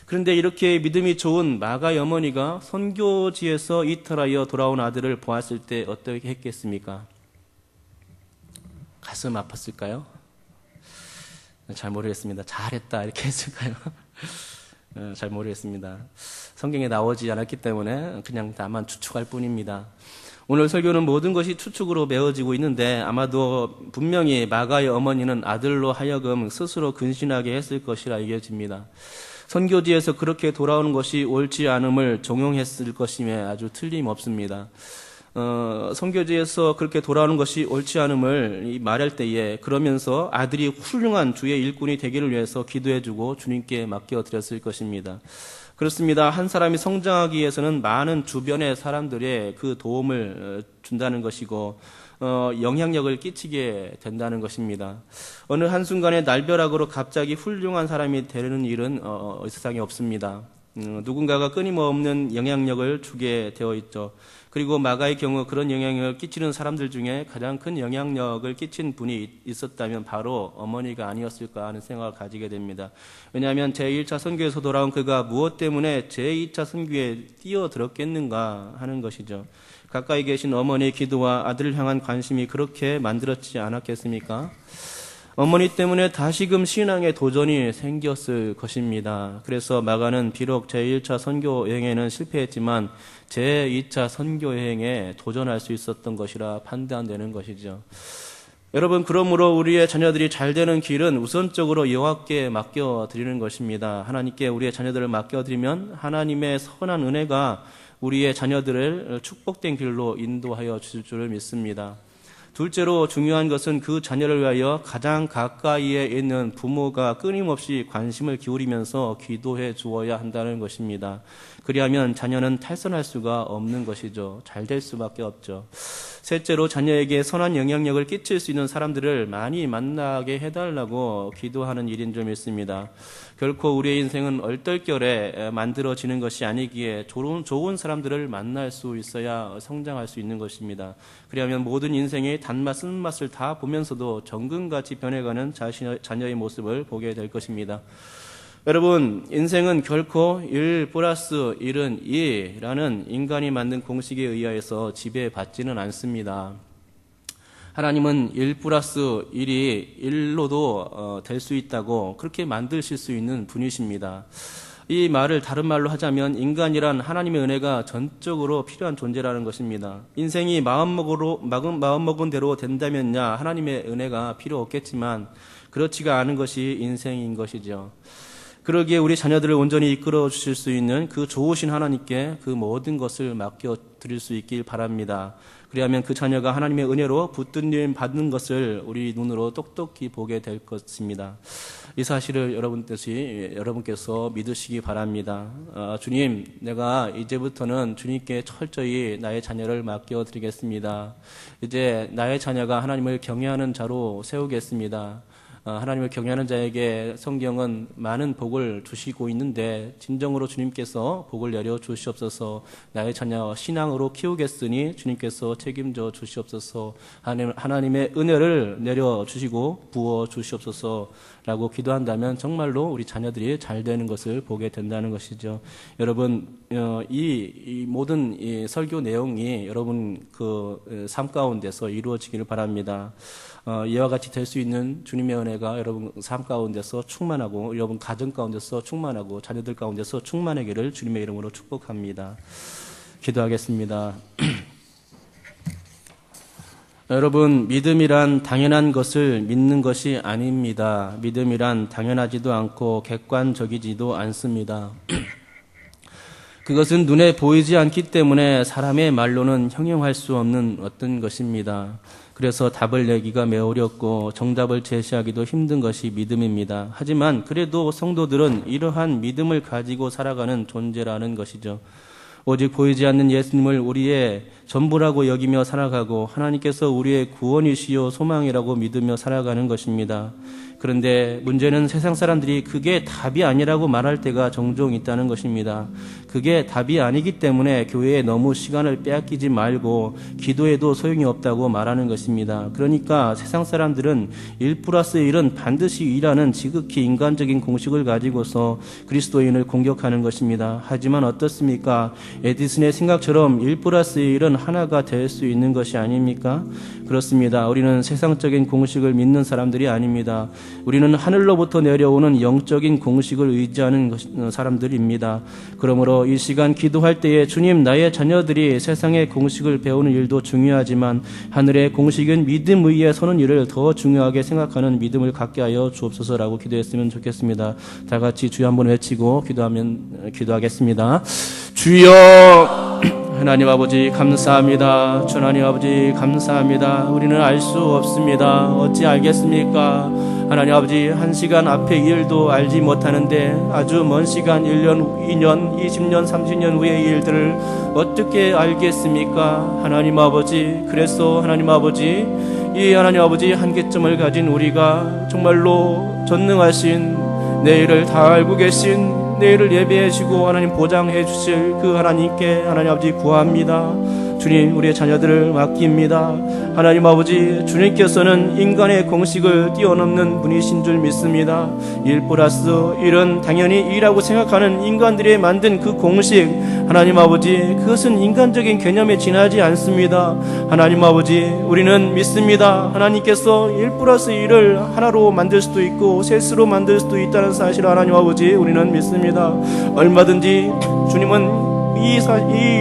그런데 이렇게 믿음이 좋은 마가의 어머니가 선교지에서 이탈하여 돌아온 아들을 보았을 때 어떻게 했겠습니까? 가슴 아팠을까요? 잘 모르겠습니다. 잘했다 이렇게 했을까요? 잘 모르겠습니다. 성경에 나오지 않았기 때문에 그냥 다만 추측할 뿐입니다. 오늘 설교는 모든 것이 추측으로 메워지고 있는데, 아마도 분명히 마가의 어머니는 아들로 하여금 스스로 근신하게 했을 것이라 여겨집니다. 선교지에서 그렇게 돌아오는 것이 옳지 않음을 종용했을 것임에 아주 틀림없습니다. 선교지에서 그렇게 돌아오는 것이 옳지 않음을 말할 때에 그러면서 아들이 훌륭한 주의 일꾼이 되기를 위해서 기도해주고 주님께 맡겨드렸을 것입니다. 그렇습니다. 한 사람이 성장하기 위해서는 많은 주변의 사람들의 그 도움을 준다는 것이고 영향력을 끼치게 된다는 것입니다. 어느 한순간에 날벼락으로 갑자기 훌륭한 사람이 되는 일은 세상에 없습니다. 누군가가 끊임없는 영향력을 주게 되어 있죠. 그리고 마가의 경우 그런 영향력을 끼치는 사람들 중에 가장 큰 영향력을 끼친 분이 있었다면 바로 어머니가 아니었을까 하는 생각을 가지게 됩니다. 왜냐하면 제1차 선교에서 돌아온 그가 무엇 때문에 제2차 선교에 뛰어들었겠는가 하는 것이죠. 가까이 계신 어머니의 기도와 아들을 향한 관심이 그렇게 만들었지 않았겠습니까? 어머니 때문에 다시금 신앙의 도전이 생겼을 것입니다. 그래서 마가는 비록 제1차 선교 여행에는 실패했지만 제2차 선교 여행에 도전할 수 있었던 것이라 판단되는 것이죠. 여러분, 그러므로 우리의 자녀들이 잘 되는 길은 우선적으로 여호와께 맡겨드리는 것입니다. 하나님께 우리의 자녀들을 맡겨드리면 하나님의 선한 은혜가 우리의 자녀들을 축복된 길로 인도하여 주실 줄을 믿습니다. 둘째로 중요한 것은 그 자녀를 위하여 가장 가까이에 있는 부모가 끊임없이 관심을 기울이면서 기도해 주어야 한다는 것입니다. 그리하면 자녀는 탈선할 수가 없는 것이죠. 잘 될 수밖에 없죠. 셋째로 자녀에게 선한 영향력을 끼칠 수 있는 사람들을 많이 만나게 해달라고 기도하는 일인 줄 믿습니다. 결코 우리의 인생은 얼떨결에 만들어지는 것이 아니기에 좋은 사람들을 만날 수 있어야 성장할 수 있는 것입니다. 그리하면 모든 인생의 단맛, 쓴맛을 다 보면서도 정금같이 변해가는 자녀의 모습을 보게 될 것입니다. 여러분, 인생은 결코 1 플러스 1은 2라는 인간이 만든 공식에 의하여서 지배받지는 않습니다. 하나님은 1 플러스 1이 1로도 될 수 있다고 그렇게 만드실 수 있는 분이십니다. 이 말을 다른 말로 하자면 인간이란 하나님의 은혜가 전적으로 필요한 존재라는 것입니다. 인생이 마음먹은 대로 된다면야 하나님의 은혜가 필요 없겠지만 그렇지가 않은 것이 인생인 것이죠. 그러기에 우리 자녀들을 온전히 이끌어 주실 수 있는 그 좋으신 하나님께 그 모든 것을 맡겨 드릴 수 있길 바랍니다. 그리하면 그 자녀가 하나님의 은혜로 붙들림 받는 것을 우리 눈으로 똑똑히 보게 될 것입니다. 이 사실을 여러분께서 믿으시기 바랍니다. 주님, 내가 이제부터는 주님께 철저히 나의 자녀를 맡겨 드리겠습니다. 이제 나의 자녀가 하나님을 경외하는 자로 세우겠습니다. 하나님을 경외하는 자에게 성경은 많은 복을 주시고 있는데 진정으로 주님께서 복을 내려 주시옵소서. 나의 자녀 신앙으로 키우겠으니 주님께서 책임져 주시옵소서. 하나님의 은혜를 내려 주시고 부어 주시옵소서라고 기도한다면 정말로 우리 자녀들이 잘 되는 것을 보게 된다는 것이죠. 여러분, 이 모든 이 설교 내용이 여러분 그 삶 가운데서 이루어지기를 바랍니다. 이와 같이 될 수 있는 주님의 은혜가 여러분 삶 가운데서 충만하고 여러분 가정 가운데서 충만하고 자녀들 가운데서 충만하기를 주님의 이름으로 축복합니다. 기도하겠습니다. 여러분, 믿음이란 당연한 것을 믿는 것이 아닙니다. 믿음이란 당연하지도 않고 객관적이지도 않습니다. 그것은 눈에 보이지 않기 때문에 사람의 말로는 형용할 수 없는 어떤 것입니다. 그래서 답을 내기가 매우 어렵고 정답을 제시하기도 힘든 것이 믿음입니다. 하지만 그래도 성도들은 이러한 믿음을 가지고 살아가는 존재라는 것이죠. 오직 보이지 않는 예수님을 우리의 전부라고 여기며 살아가고 하나님께서 우리의 구원이시요 소망이라고 믿으며 살아가는 것입니다. 그런데 문제는 세상 사람들이 그게 답이 아니라고 말할 때가 종종 있다는 것입니다. 그게 답이 아니기 때문에 교회에 너무 시간을 빼앗기지 말고 기도해도 소용이 없다고 말하는 것입니다. 그러니까 세상 사람들은 1+1은 반드시 2라는 지극히 인간적인 공식을 가지고서 그리스도인을 공격하는 것입니다. 하지만 어떻습니까? 에디슨의 생각처럼 1+1은 하나가 될 수 있는 것이 아닙니까? 그렇습니다. 우리는 세상적인 공식을 믿는 사람들이 아닙니다. 우리는 하늘로부터 내려오는 영적인 공식을 의지하는 사람들입니다. 그러므로 이 시간 기도할 때에 주님, 나의 자녀들이 세상의 공식을 배우는 일도 중요하지만 하늘의 공식은 믿음 위에 서는 일을 더 중요하게 생각하는 믿음을 갖게 하여 주옵소서라고 기도했으면 좋겠습니다. 다 같이 주여 한번 외치고 기도하겠습니다. 주여, 하나님 아버지 감사합니다. 하나님 아버지 감사합니다. 우리는 알 수 없습니다. 어찌 알겠습니까? 하나님 아버지, 한 시간 앞의 일도 알지 못하는데 아주 먼 시간 1년, 2년, 20년, 30년 후의 일들을 어떻게 알겠습니까? 하나님 아버지, 그래서 하나님 아버지, 이 하나님 아버지 한계점을 가진 우리가 정말로 전능하신 내일을 다 알고 계신 내일을 예배해 주시고 하나님 보장해 주실 그 하나님께 하나님 아버지 구합니다. 주님, 우리의 자녀들을 맡깁니다. 하나님 아버지, 주님께서는 인간의 공식을 뛰어넘는 분이신 줄 믿습니다. 1+1은 당연히 2라고 생각하는 인간들이 만든 그 공식, 하나님 아버지, 그것은 인간적인 개념에 지나지 않습니다. 하나님 아버지, 우리는 믿습니다. 하나님께서 1+1을 하나로 만들 수도 있고 셋으로 만들 수도 있다는 사실을 하나님 아버지, 우리는 믿습니다. 얼마든지 주님은 이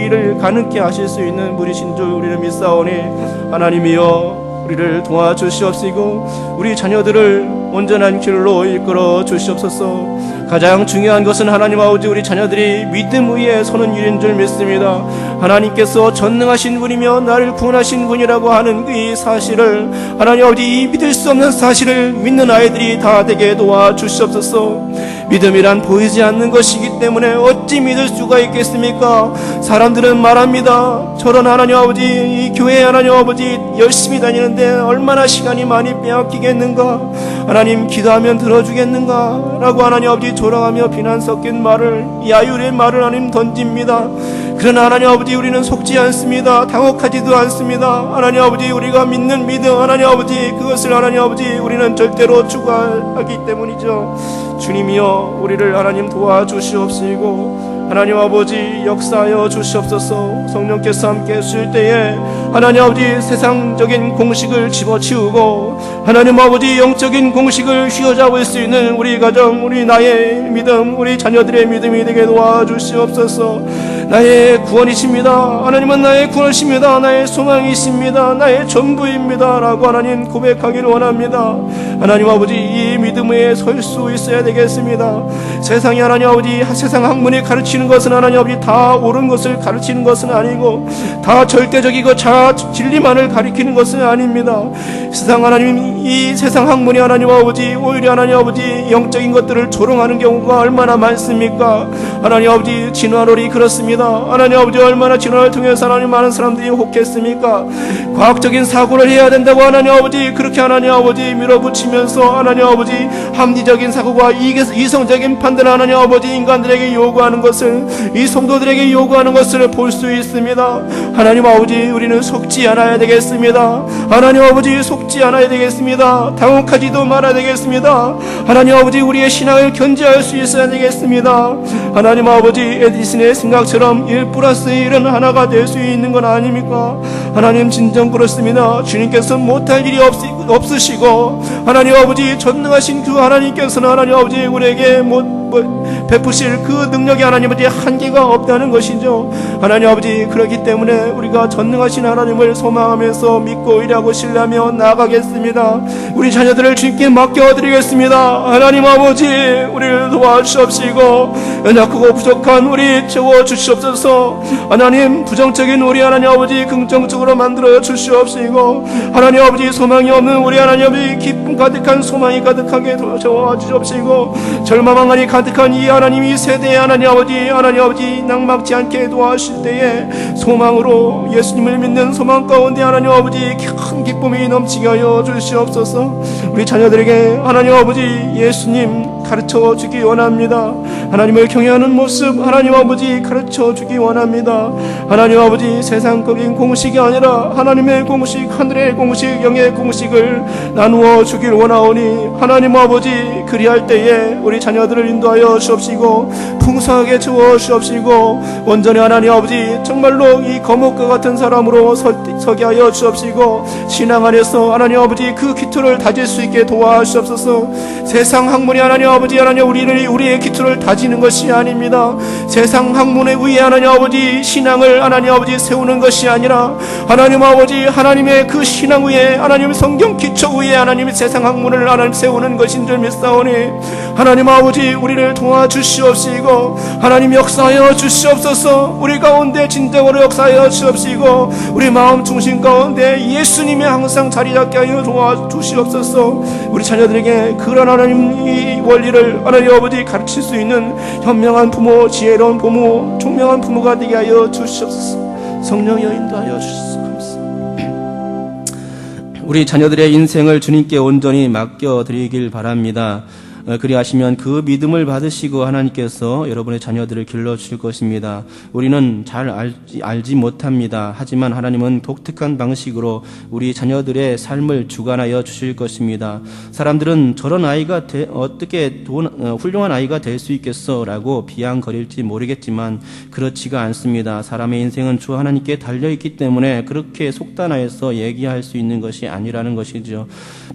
일을 가능케 하실 수 있는 분이신 줄 우리는 믿사오니 하나님이여, 우리를 도와주시옵시고 우리 자녀들을 온전한 길로 이끌어 주시옵소서. 가장 중요한 것은 하나님 아버지, 우리 자녀들이 믿음 위에 서는 일인 줄 믿습니다. 하나님께서 전능하신 분이며 나를 구원하신 분이라고 하는 이 사실을, 하나님 아버지, 이 믿을 수 없는 사실을 믿는 아이들이 다 되게 도와주시옵소서. 믿음이란 보이지 않는 것이기 때문에 어찌 믿을 수가 있겠습니까? 사람들은 말합니다. 저런 하나님 아버지, 이 교회 하나님 아버지 열심히 다니는데 얼마나 시간이 많이 빼앗기겠는가? 하나님, 기도하면 들어주겠는가? 라고 하나님 아버지 조롱하며 비난 섞인 말을, 야율의 말을 하나님 던집니다. 그러나 하나님 아버지, 우리는 속지 않습니다. 당혹하지도 않습니다. 하나님 아버지, 우리가 믿는 믿음, 하나님 아버지, 그것을 하나님 아버지 우리는 절대로 추구하기 때문이죠. 주님이여, 우리를 하나님 도와주시옵시고 하나님 아버지 역사하여 주시옵소서. 성령께서 함께 하실 때에 하나님 아버지 세상적인 공식을 집어치우고 하나님 아버지 영적인 공식을 휘어잡을 수 있는 우리 가정, 우리 나의 믿음, 우리 자녀들의 믿음이 되게 도와주시옵소서. 나의 구원이십니다. 하나님은 나의 구원이십니다. 나의 소망이십니다. 나의 전부입니다 라고 하나님 고백하기를 원합니다. 하나님 아버지 이 믿음에 설 수 있어야 되겠습니다. 세상이 하나님 아버지 세상 학문이 가르치는 것은 하나님 아버지 다 옳은 것을 가르치는 것은 아니고 다 절대적이고 자 진리만을 가리키는 것은 아닙니다. 세상 하나님 이 세상 학문이 하나님 아버지 오히려 하나님 아버지 영적인 것들을 조롱하는 경우가 얼마나 많습니까? 하나님 아버지 진화론이 그렇습니다. 하나님 아버지 얼마나 진화를 통해서 하나님 많은 사람들이 혹했습니까? 과학적인 사고를 해야 된다고 하나님 아버지 그렇게 하나님 아버지 밀어붙이면서 하나님 아버지 합리적인 사고와 이성적인 판단을 하나님 아버지 인간들에게 요구하는 것을 이 성도들에게 요구하는 것을 볼 수 있습니다. 하나님 아버지 우리는 속지 않아야 되겠습니다. 하나님 아버지 속지 않아야 되겠습니다. 당혹하지도 말아야 되겠습니다. 하나님 아버지 우리의 신앙을 견제할 수 있어야 되겠습니다. 하나님 아버지 에디슨의 생각처럼 1+1은 하나가 될 수 있는 건 아닙니까? 하나님 진정 그렇습니다. 주님께서 못할 일이 없으시고 하나님 아버지 전능하신 그 하나님께서는 하나님 아버지 우리에게 베푸실 그 능력이 하나님 아버지 한계가 없다는 것이죠. 하나님 아버지 그렇기 때문에 우리가 전능하신 하나님을 소망하면서 믿고 일하고 신뢰하며 나아가겠습니다. 우리 자녀들을 주님께 맡겨드리겠습니다. 하나님 아버지 우리를 도와주시옵시고 연약하고 부족한 우리 채워주시옵소서. 하나님 부정적인 우리 하나님 아버지 긍정적으로 만들어 주시옵시고 하나님 아버지 소망이 없는 우리 하나님 아버지 기쁨 가득한 소망이 가득하게 도와주시옵시고 절망만이 가득한 이 하나님 이 세대의 하나님 아버지 낙막지 않게 도와주실 때에 소망으로 예수님을 믿는 소망 가운데 하나님 아버지 큰 기쁨이 넘치게 하여 주시옵소서. 우리 자녀들에게 하나님 아버지 예수님 가르쳐 주기 원합니다. 하나님을 경외하는 모습 하나님 아버지 가르쳐 주기 원합니다. 하나님 아버지 세상적인 공식이 아니라 하나님의 공식, 하늘의 공식, 영의 공식을 나누어 주길 원하오니 하나님 아버지 그리할 때에 우리 자녀들을 인도하여 주옵시고 풍성하게 주어 주옵시고 온전히 하나님 아버지 정말로 이 거목과 같은 사람으로 서게 하여 주옵시고 신앙 안에서 하나님 아버지 그 기초를 다질 수 있게 도와주옵소서. 세상 학문이 하나님 아버지 우리의 기초를 다지는 것이 아닙니다. 세상 학문에 의해 하나님 아버지 신앙을 하나님 아버지 세우는 것이 아니라 하나님 아버지 하나님의 그 신앙 위에 하나님 성경 기초 위에 하나님의 세상 학문을 하나님 세우는 것인 줄 믿사오니 하나님 아버지 우리를 도와주시옵시고 하나님 역사하여 주시옵소서. 우리 가운데 진정으로 역사하여 주시옵시고 우리 마음 중심 가운데 예수님이 항상 자리 잡게 하여 도와주시옵소서. 우리 자녀들에게 그런 하나님 이 원리를 하나님 아버지 가르칠 수 있는 현명한 부모, 지혜로운 부모, 총명한 부모가 되게 하여 주시옵소서. 성령여 인도하여 주시옵소서. 우리 자녀들의 인생을 주님께 온전히 맡겨드리길 바랍니다. 그리하시면 그 믿음을 받으시고 하나님께서 여러분의 자녀들을 길러주실 것입니다. 우리는 잘 알지 못합니다. 하지만 하나님은 독특한 방식으로 우리 자녀들의 삶을 주관하여 주실 것입니다. 사람들은 저런 아이가 어떻게 훌륭한 아이가 될 수 있겠어 라고 비양거릴지 모르겠지만 그렇지가 않습니다. 사람의 인생은 주 하나님께 달려있기 때문에 그렇게 속단하여서 얘기할 수 있는 것이 아니라는 것이죠.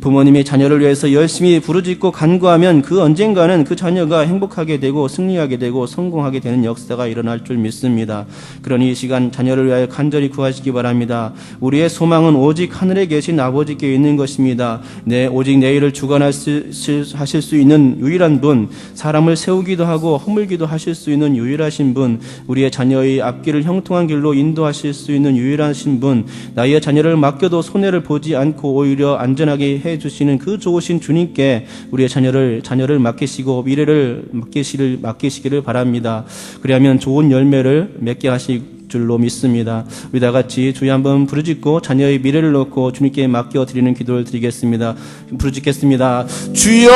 부모님이 자녀를 위해서 열심히 부르짖고 간구하면 그 언젠가는 그 자녀가 행복하게 되고 승리하게 되고 성공하게 되는 역사가 일어날 줄 믿습니다. 그러니 이 시간 자녀를 위하여 간절히 구하시기 바랍니다. 우리의 소망은 오직 하늘에 계신 아버지께 있는 것입니다. 오직 내 일을 주관하실 수 있는 유일한 분, 사람을 세우기도 하고 허물기도 하실 수 있는 유일하신 분, 우리의 자녀의 앞길을 형통한 길로 인도하실 수 있는 유일하신 분, 나의 자녀를 맡겨도 손해를 보지 않고 오히려 안전하게 해주시는 그 좋으신 주님께 우리의 자녀를 맡기시고 미래를 맡기시기를 바랍니다. 그리하면 좋은 열매를 맺게 하실 줄로 믿습니다. 우리 다 같이 주여 한번 부르짖고 자녀의 미래를 놓고 주님께 맡겨드리는 기도를 드리겠습니다. 부르짖겠습니다. 주여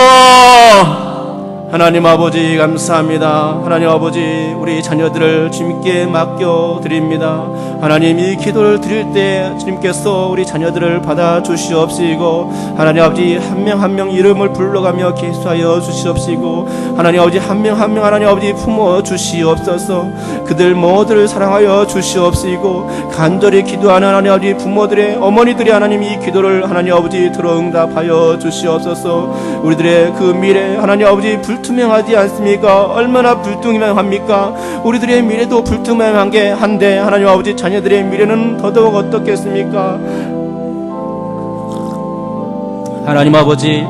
하나님 아버지 감사합니다. 하나님 아버지 우리 자녀들을 주님께 맡겨드립니다. 하나님 이 기도를 드릴 때 주님께서 우리 자녀들을 받아주시옵시고 하나님 아버지 한 명 한 명 이름을 불러가며 계수하여 주시옵시고 하나님 아버지 한 명 한 명 하나님 아버지 품어주시옵소서. 그들 모두를 사랑하여 주시옵시고 간절히 기도하는 하나님 아버지 부모들의 어머니들의 하나님 이 기도를 하나님 아버지 들어 응답하여 주시옵소서. 우리들의 그 미래 하나님 아버지 불투명하지 않습니까? 얼마나 불투명합니까? 우리들의 미래도 불투명한 게 한데 하나님 아버지 자녀들의 미래는 더더욱 어떻겠습니까? 하나님 아버지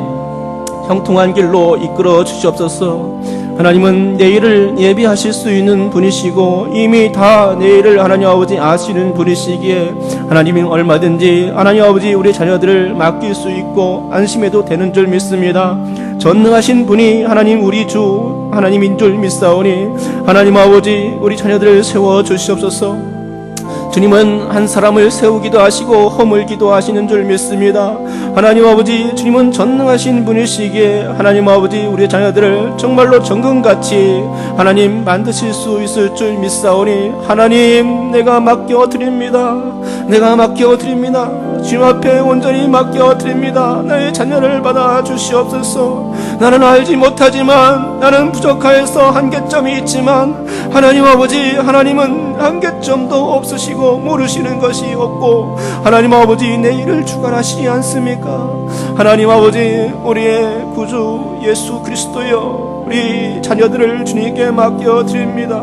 형통한 길로 이끌어 주시옵소서. 하나님은 내일을 예비하실 수 있는 분이시고 이미 다 내일을 하나님 아버지 아시는 분이시기에 하나님이 얼마든지 하나님 아버지 우리 자녀들을 맡길 수 있고 안심해도 되는 줄 믿습니다. 전능하신 분이 하나님 우리 주 하나님인 줄 믿사오니 하나님 아버지 우리 자녀들을 세워 주시옵소서. 주님은 한 사람을 세우기도 하시고 허물기도 하시는 줄 믿습니다. 하나님 아버지 주님은 전능하신 분이시기에 하나님 아버지 우리 자녀들을 정말로 정금같이 하나님 만드실 수 있을 줄 믿사오니 하나님 내가 맡겨드립니다. 내가 맡겨드립니다. 주님 앞에 온전히 맡겨드립니다. 나의 자녀를 받아 주시옵소서. 나는 알지 못하지만 나는 부족하여서 한계점이 있지만 하나님 아버지 하나님은 한계점도 없으시고 모르시는 것이 없고 하나님 아버지 내 일을 주관하시지 않습니까? 하나님 아버지 우리의 구주 예수 그리스도여 우리 자녀들을 주님께 맡겨드립니다.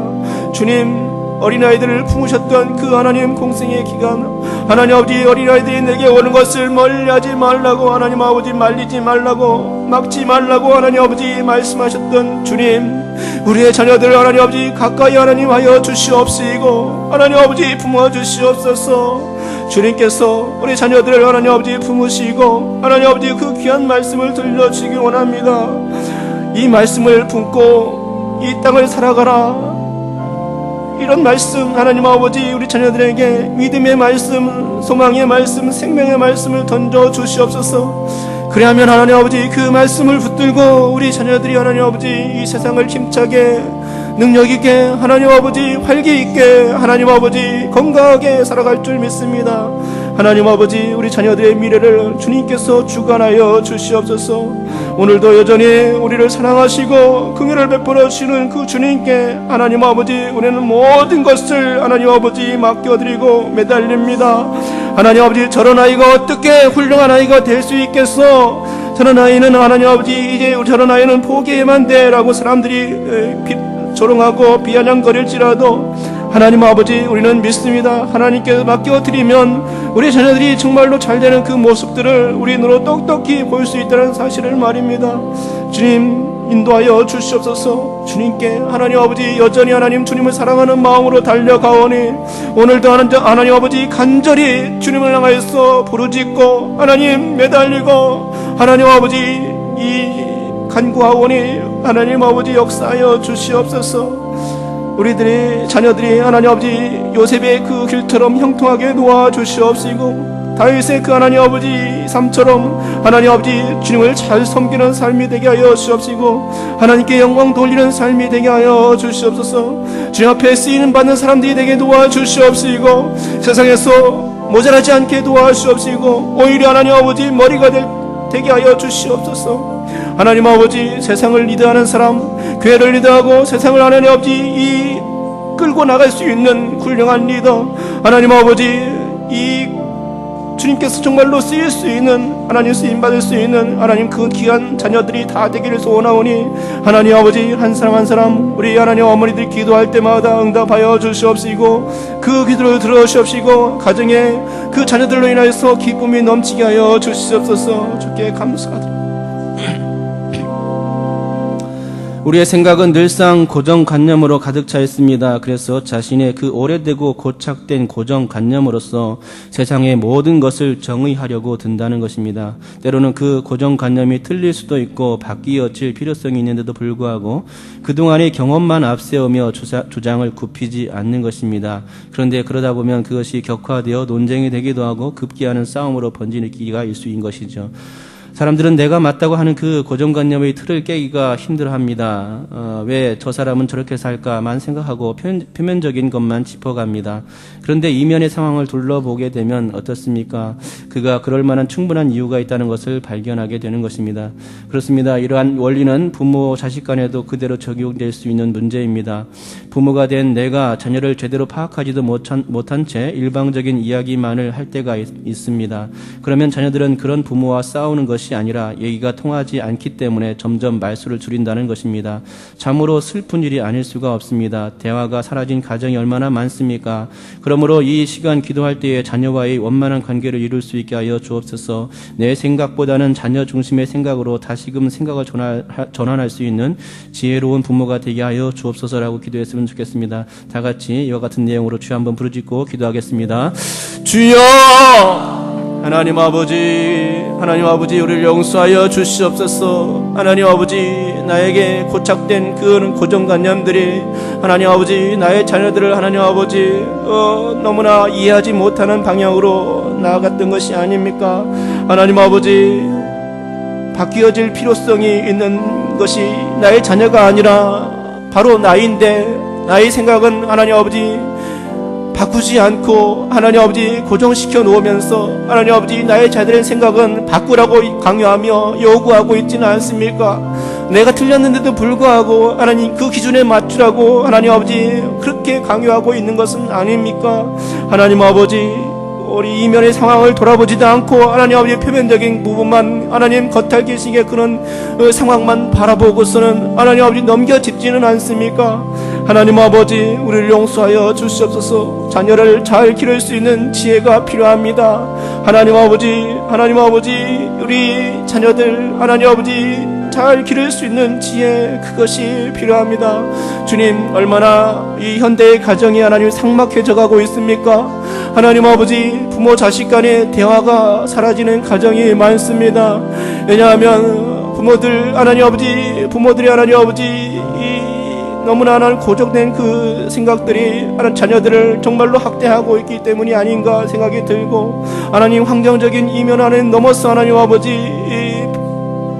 주님 어린아이들을 품으셨던 그 하나님 공생의 기간 하나님 아버지 어린아이들이 내게 오는 것을 멀리하지 말라고 하나님 아버지 말리지 말라고 막지 말라고 하나님 아버지 말씀하셨던 주님 우리의 자녀들을 하나님 아버지 가까이 하나님 하여 주시옵시고 하나님 아버지 품어주시옵소서. 주님께서 우리 자녀들을 하나님 아버지 품으시고 하나님 아버지 그 귀한 말씀을 들려주시기 원합니다. 이 말씀을 품고 이 땅을 살아가라 이런 말씀 하나님 아버지 우리 자녀들에게 믿음의 말씀 소망의 말씀 생명의 말씀을 던져 주시옵소서. 그리하면 하나님 아버지 그 말씀을 붙들고 우리 자녀들이 하나님 아버지 이 세상을 힘차게 능력있게 하나님 아버지 활기있게 하나님 아버지 건강하게 살아갈 줄 믿습니다. 하나님 아버지 우리 자녀들의 미래를 주님께서 주관하여 주시옵소서. 오늘도 여전히 우리를 사랑하시고 긍휼을 베풀어 주시는 그 주님께 하나님 아버지 우리는 모든 것을 하나님 아버지 맡겨드리고 매달립니다. 하나님 아버지 저런 아이가 어떻게 훌륭한 아이가 될 수 있겠어? 저런 아이는 하나님 아버지 이제 저런 아이는 포기해만 돼 라고 사람들이 조롱하고 비아냥거릴지라도 하나님 아버지 우리는 믿습니다. 하나님께 맡겨드리면 우리 자녀들이 정말로 잘되는 그 모습들을 우리 눈으로 똑똑히 볼 수 있다는 사실을 말입니다. 주님 인도하여 주시옵소서. 주님께 하나님 아버지 여전히 하나님 주님을 사랑하는 마음으로 달려가오니 오늘도 하나님 아버지 간절히 주님을 향하여서 부르짖고 하나님 매달리고 하나님 아버지 이 간구하오니 하나님 아버지 역사하여 주시옵소서. 우리들의 자녀들이 하나님 아버지 요셉의 그 길처럼 형통하게 놓아 주시옵시고 다윗의 그 하나님 아버지 삶처럼 하나님 아버지 주님을 잘 섬기는 삶이 되게 하여 주옵시고 하나님께 영광 돌리는 삶이 되게 하여 주시옵소서. 주님 앞에 쓰이는 받는 사람들이 되게 도와 주시옵시고 세상에서 모자라지 않게 도와 주시옵시고 오히려 하나님 아버지 머리가 되게 하여 주시옵소서. 하나님 아버지 세상을 리드하는 사람 교회를 리드하고 세상을 하나님 아버지 끌고 나갈 수 있는 훌륭한 리더 하나님 아버지 이 주님께서 정말로 쓰일 수 있는 하나님 쓰임받을 수 있는 하나님 그 귀한 자녀들이 다 되기를 소원하오니 하나님 아버지 한 사람 한 사람 우리 하나님 어머니들이 기도할 때마다 응답하여 주시옵시고 그 기도를 들어주시옵시고 가정에 그 자녀들로 인하여서 기쁨이 넘치게 하여 주시옵소서. 주께 감사드립니다. 우리의 생각은 늘상 고정관념으로 가득 차 있습니다. 그래서 자신의 그 오래되고 고착된 고정관념으로서 세상의 모든 것을 정의하려고 든다는 것입니다. 때로는 그 고정관념이 틀릴 수도 있고 바뀌어질 필요성이 있는데도 불구하고 그동안의 경험만 앞세우며 주장을 굽히지 않는 것입니다. 그런데 그러다 보면 그것이 격화되어 논쟁이 되기도 하고 급기야는 싸움으로 번지는 기가 일수인 것이죠. 사람들은 내가 맞다고 하는 그 고정관념의 틀을 깨기가 힘들어합니다. 왜 저 사람은 저렇게 살까만 생각하고 표면적인 것만 짚어갑니다. 그런데 이면의 상황을 둘러보게 되면 어떻습니까? 그가 그럴 만한 충분한 이유가 있다는 것을 발견하게 되는 것입니다. 그렇습니다. 이러한 원리는 부모 자식 간에도 그대로 적용될 수 있는 문제입니다. 부모가 된 내가 자녀를 제대로 파악하지도 못한 채 일방적인 이야기만을 할 때가 있습니다. 그러면 자녀들은 그런 부모와 싸우는 것이 아니라 얘기가 통하지 않기 때문에 점점 말수를 줄인다는 것입니다. 참으로 슬픈 일이 아닐 수가 없습니다. 대화가 사라진 가정이 얼마나 많습니까? 그러므로 이 시간 기도할 때에 자녀와의 원만한 관계를 이룰 수 있게 하여 주옵소서. 내 생각보다는 자녀 중심의 생각으로 다시금 생각을 전환할 수 있는 지혜로운 부모가 되게 하여 주옵소서라고 기도했으면 좋겠습니다. 다 같이 이와 같은 내용으로 주여 한번 부르짖고 기도하겠습니다. 주여, 하나님 아버지 우리를 용서하여 주시옵소서. 하나님 아버지, 나에게 고착된 그 고정관념들이 하나님 아버지 나의 자녀들을 하나님 아버지 너무나 이해하지 못하는 방향으로 나아갔던 것이 아닙니까? 하나님 아버지, 바뀌어질 필요성이 있는 것이 나의 자녀가 아니라 바로 나인데, 나의 생각은 하나님 아버지 바꾸지 않고 하나님 아버지 고정시켜 놓으면서 하나님 아버지 나의 자들의 생각은 바꾸라고 강요하며 요구하고 있지는 않습니까? 내가 틀렸는데도 불구하고 하나님 그 기준에 맞추라고 하나님 아버지 그렇게 강요하고 있는 것은 아닙니까? 하나님 아버지, 우리 이면의 상황을 돌아보지도 않고 하나님 아버지 표면적인 부분만 하나님 겉핥기식의 그런 상황만 바라보고서는 하나님 아버지 넘겨짚지는 않습니까? 하나님 아버지, 우리를 용서하여 주시옵소서. 자녀를 잘 기를 수 있는 지혜가 필요합니다. 하나님 아버지 우리 자녀들 하나님 아버지 잘 기를 수 있는 지혜, 그것이 필요합니다. 주님, 얼마나 이 현대의 가정이 하나님 삭막해져 가고 있습니까? 하나님 아버지, 부모 자식 간의 대화가 사라지는 가정이 많습니다. 왜냐하면 부모들이 하나님 아버지 너무나 하나님 고정된 그 생각들이 자녀들을 정말로 학대하고 있기 때문이 아닌가 생각이 들고, 하나님 환경적인 이면 안에 넘어서 하나님 아버지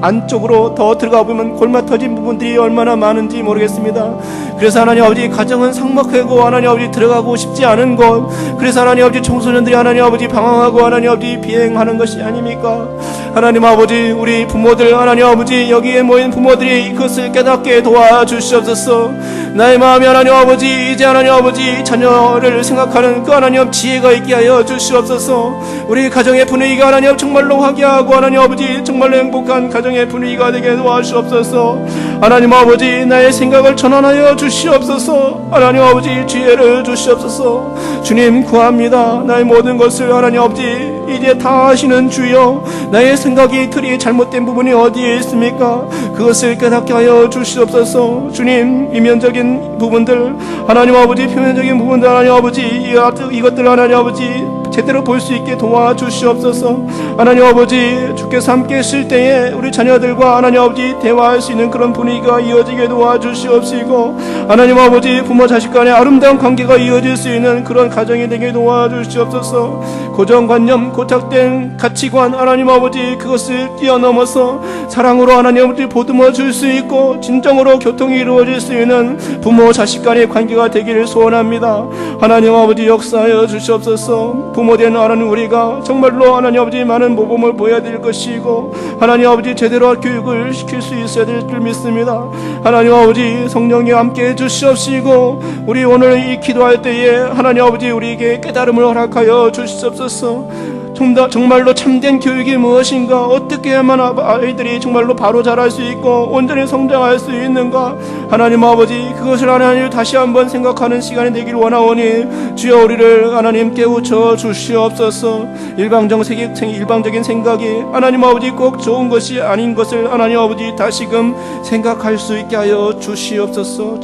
안쪽으로 더 들어가 보면 골마 터진 부분들이 얼마나 많은지 모르겠습니다. 그래서 하나님 아버지 가정은 삭막하고 하나님 아버지 들어가고 싶지 않은 것, 그래서 하나님 아버지 청소년들이 하나님 아버지 방황하고 하나님 아버지 비행하는 것이 아닙니까? 하나님 아버지, 우리 부모들 하나님 아버지 여기에 모인 부모들이 그것을 깨닫게 도와주시옵소서. 나의 마음이 하나님 아버지 이제 하나님 아버지 자녀를 생각하는 그 하나님 지혜가 있게 하여 주시옵소서. 우리 가정의 분위기가 하나님 정말로 화기하고 하나님 아버지 정말로 행복한 가정의 분위기가 되게 도와주시옵소서. 하나님 아버지, 나의 생각을 전환하여 주시옵소서. 하나님 아버지 지혜를 주시옵소서. 주님 구합니다. 나의 모든 것을 하나님 아버지 이제 다 아시는 주여, 나의 생각이 틀이 잘못된 부분이 어디에 있습니까? 그것을 깨닫게 하여 주시옵소서. 주님, 이면적인 부분들 하나님 아버지, 표면적인 부분들 하나님 아버지 이것들 하나님 아버지 제대로 볼 수 있게 도와주시옵소서. 하나님 아버지, 주께서 함께 있을 때에 우리 자녀들과 하나님 아버지 대화할 수 있는 그런 분위기가 이어지게 도와주시옵시고, 하나님 아버지 부모 자식 간의 아름다운 관계가 이어질 수 있는 그런 가정이 되게 도와주시옵소서. 고정관념, 고착된 가치관 하나님 아버지 그것을 뛰어넘어서 사랑으로 하나님 아버지 보듬어 줄 수 있고 진정으로 교통이 이루어질 수 있는 부모 자식 간의 관계가 되기를 소원합니다. 하나님 아버지 역사하여 주시옵소서. 부모된 하나님 우리가 정말로 하나님 아버지 많은 모범을 보여야 될 것이고 하나님 아버지 제대로 교육을 시킬 수 있어야 될 줄 믿습니다. 하나님 아버지 성령이 함께 해주시옵시고, 우리 오늘 이 기도할 때에 하나님 아버지 우리에게 깨달음을 허락하여 주시옵소서. 정말로 참된 교육이 무엇인가, 어떻게 해야만 아이들이 정말로 바로 자랄 수 있고 온전히 성장할 수 있는가, 하나님 아버지 그것을 하나님 다시 한번 생각하는 시간이 되길 원하오니 주여 우리를 하나님 깨우쳐 주시옵소서. 일방적인 생각이 하나님 아버지 꼭 좋은 것이 아닌 것을 하나님 아버지 다시금 생각할 수 있게 하여 주시옵소서.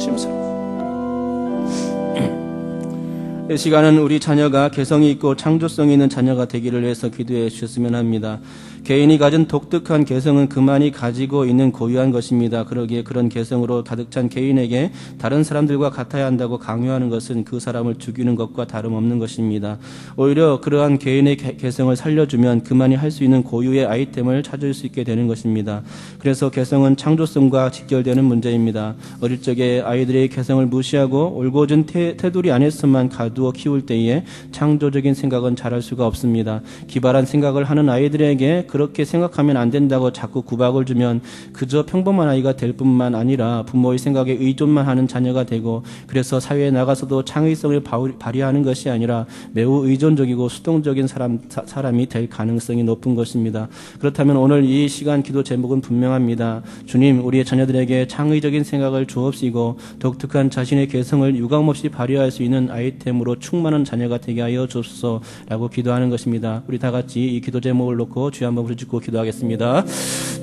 이 시간은 우리 자녀가 개성이 있고 창조성이 있는 자녀가 되기를 위해서 기도해 주셨으면 합니다. 개인이 가진 독특한 개성은 그만이 가지고 있는 고유한 것입니다. 그러기에 그런 개성으로 가득 찬 개인에게 다른 사람들과 같아야 한다고 강요하는 것은 그 사람을 죽이는 것과 다름없는 것입니다. 오히려 그러한 개인의 개성을 살려주면 그만이 할 수 있는 고유의 아이템을 찾을 수 있게 되는 것입니다. 그래서 개성은 창조성과 직결되는 문제입니다. 어릴 적에 아이들의 개성을 무시하고 올곧은 테두리 안에서만 가두어 키울 때에 창조적인 생각은 자랄 수가 없습니다. 기발한 생각을 하는 아이들에게 그렇게 생각하면 안 된다고 자꾸 구박을 주면 그저 평범한 아이가 될 뿐만 아니라 부모의 생각에 의존만 하는 자녀가 되고, 그래서 사회에 나가서도 창의성을 발휘하는 것이 아니라 매우 의존적이고 수동적인 사람이 될 가능성이 높은 것입니다. 그렇다면 오늘 이 시간 기도 제목은 분명합니다. 주님, 우리의 자녀들에게 창의적인 생각을 주옵시고 독특한 자신의 개성을 유감없이 발휘할 수 있는 아이템으로 충만한 자녀가 되게 하여 주옵소서라고 기도하는 것입니다. 우리 다 같이 이 기도 제목을 놓고 주여 한번 부르짖고 기도하겠습니다.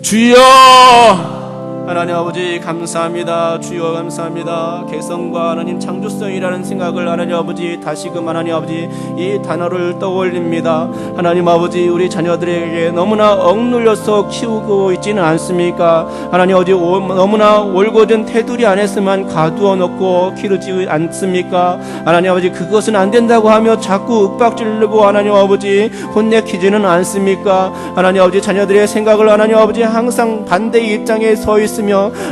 주여! 하나님 아버지 감사합니다. 주여 감사합니다. 개성과 하나님 창조성이라는 생각을 하나님 아버지 다시금 하나님 아버지 이 단어를 떠올립니다. 하나님 아버지 우리 자녀들에게 너무나 억눌려서 키우고 있지는 않습니까? 하나님 아버지 너무나 올곧은 테두리 안에서만 가두어 놓고 키우지 않습니까? 하나님 아버지 그것은 안 된다고 하며 자꾸 윽박지르고 하나님 아버지 혼내키지는 않습니까? 하나님 아버지 자녀들의 생각을 하나님 아버지 항상 반대의 입장에 서 있습니다.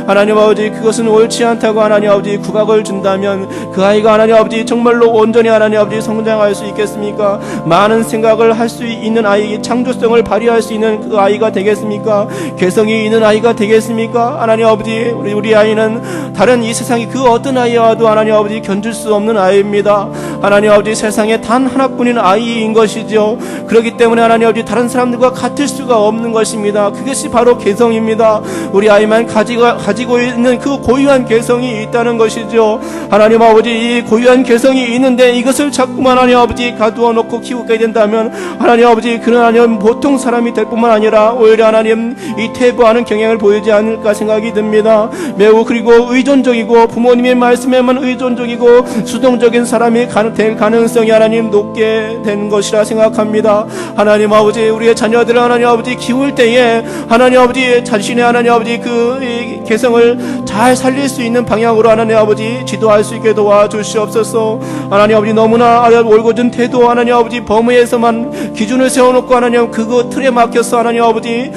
하나님 아버지 그것은 옳지 않다고 하나님 아버지 구박을 준다면 그 아이가 하나님 아버지 정말로 온전히 하나님 아버지 성장할 수 있겠습니까? 많은 생각을 할 수 있는 아이, 창조성을 발휘할 수 있는 그 아이가 되겠습니까? 개성이 있는 아이가 되겠습니까? 하나님 아버지 우리 아이는 다른 이 세상의 그 어떤 아이와도 하나님 아버지 견줄 수 없는 아이입니다. 하나님 아버지 세상에 단 하나뿐인 아이인 것이죠. 그렇기 때문에 하나님 아버지 다른 사람들과 같을 수가 없는 것입니다. 그것이 바로 개성입니다. 우리 아이만 가지고 있는 그 고유한 개성이 있다는 것이죠. 하나님 아버지 이 고유한 개성이 있는데 이것을 자꾸만 하나님 아버지 가두어 놓고 키우게 된다면 하나님 아버지 그는 하나님 보통 사람이 될 뿐만 아니라 오히려 하나님 이 퇴보하는 경향을 보이지 않을까 생각이 듭니다. 매우 그리고 의존적이고 부모님의 말씀에만 의존적이고 수동적인 사람이 될 가능성이 하나님 높게 된 것이라 생각합니다. 하나님 아버지 우리의 자녀들을 하나님 아버지 키울 때에 하나님 아버지 자신의 하나님 아버지 그 개성을 잘 살릴 수 있는 방향으로 하나님 아버지 지도할 수 있게 도와주시옵소서. 하나님 아버지 너무나 올곧은 태도 하나님 아버지 범위에서만 기준을 세워놓고 하나님 그거 틀에 막혀서 하나님 아버지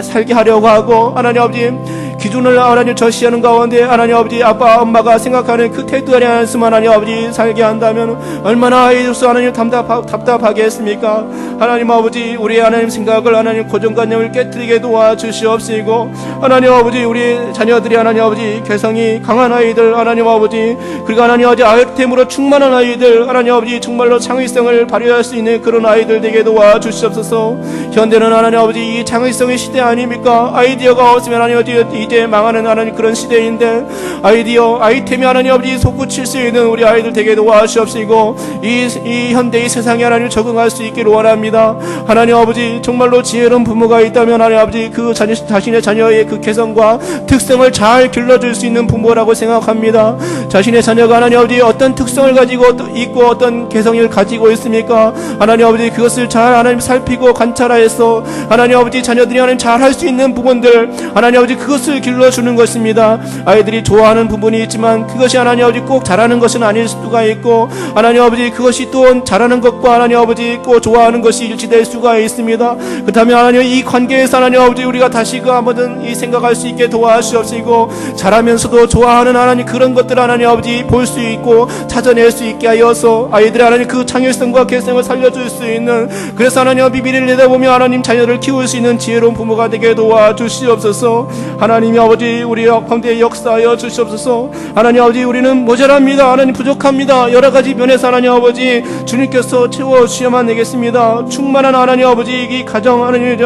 살게 하려고 하고 하나님 아버지 기준을 하나님 저시하는 가운데 하나님 아버지 아빠 엄마가 생각하는 그 태도 안에서만 하나님 아버지 살게 한다면 얼마나 아이로서 하나님 답답하게 했습니까? 하나님 아버지 우리의 하나님 생각을 하나님 고정관념을 깨뜨리게 도와주시옵시고 하나님 아버지 우리 자녀들이 하나님 아버지 개성이 강한 아이들 하나님 아버지 그리고 하나님 아버지 아이템으로 충만한 아이들 하나님 아버지 정말로 창의성을 발휘할 수 있는 그런 아이들 되게 도와주시옵소서. 현대는 하나님 아버지 이 창의성의 시대 아닙니까? 아이디어가 없으면 하나님 아버지 이제 망하는 하나님 그런 시대인데 아이템이 하나님 아버지 솟구칠 수 있는 우리 아이들 되게 도와주시옵시고 이 현대의 세상에 하나님 적응할 수 있기를 원합니다. 하나님 아버지 정말로 지혜로운 부모가 있다면 하나님 아버지 그 자신의 자녀의 그 개성과 특성을 잘 길러줄 수 있는 부모라고 생각합니다. 자신의 자녀가 하나님 아버지 어떤 특성을 가지고 있고 어떤 개성을 가지고 있습니까? 하나님 아버지 그것을 잘 하나님 살피고 관찰하여서 하나님 아버지 자녀들이 하나님 잘 할 수 있는 부분들 하나님 아버지 그것을 길러주는 것입니다. 아이들이 좋아하는 부분이 있지만 그것이 하나님 아버지 꼭 잘하는 것은 아닐 수가 있고 하나님 아버지 그것이 또 잘하는 것과 하나님 아버지 꼭 좋아하는 것이 일치될 수가 있습니다. 그렇다면 하나님 이 관계에서 하나님 아버지 우리가 다시 한번 이 생각할 수 있게 도와주시옵시고 잘하면서도 좋아하는 하나님 그런 것들 하나님 아버지 볼 수 있고 찾아낼 수 있게 하여서 아이들이 하나님 그 창의성과 개성을 살려줄 수 있는 그래서 하나님 비밀을 내다보며 하나님 자녀를 키울 수 있는 지혜로운 부모가 되게 도와주시옵소서. 하나님이 아버지 우리 가운데 역사하여 주시옵소서. 하나님 아버지 우리는 모자랍니다. 하나님 부족합니다. 여러 가지 면에서 하나님 아버지 주님께서 채워주셔야만 되겠습니다. 충만한 하나님 아버지 이 가정 하나님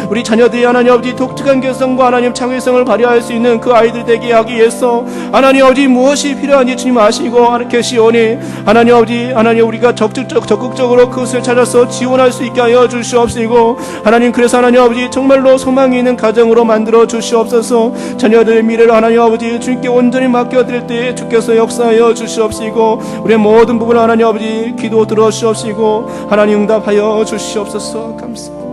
우리 자녀들이 하나님 아버지 독특한 개성과 하나님 창의성을 발휘할 수 있는 그 아이들 되게 하기 위해서 하나님 아버지 무엇이 필요한지 주님 아시고 계시오니 하나님 아버지 하나님 우리가 적극적으로 그것을 찾아서 지원할 수 있게 하여 주시옵시고 하나님 그래서 하나님 아버지 정말로 소망이 있는 가정으로 만들어 주시옵소서. 자녀들의 미래를 하나님 아버지 주님께 온전히 맡겨드릴 때에 주께서 역사하여 주시옵시고 우리의 모든 부분을 하나님 아버지 기도 들어주시옵시고 하나님 응답하여 주시옵소서. 감사합니다.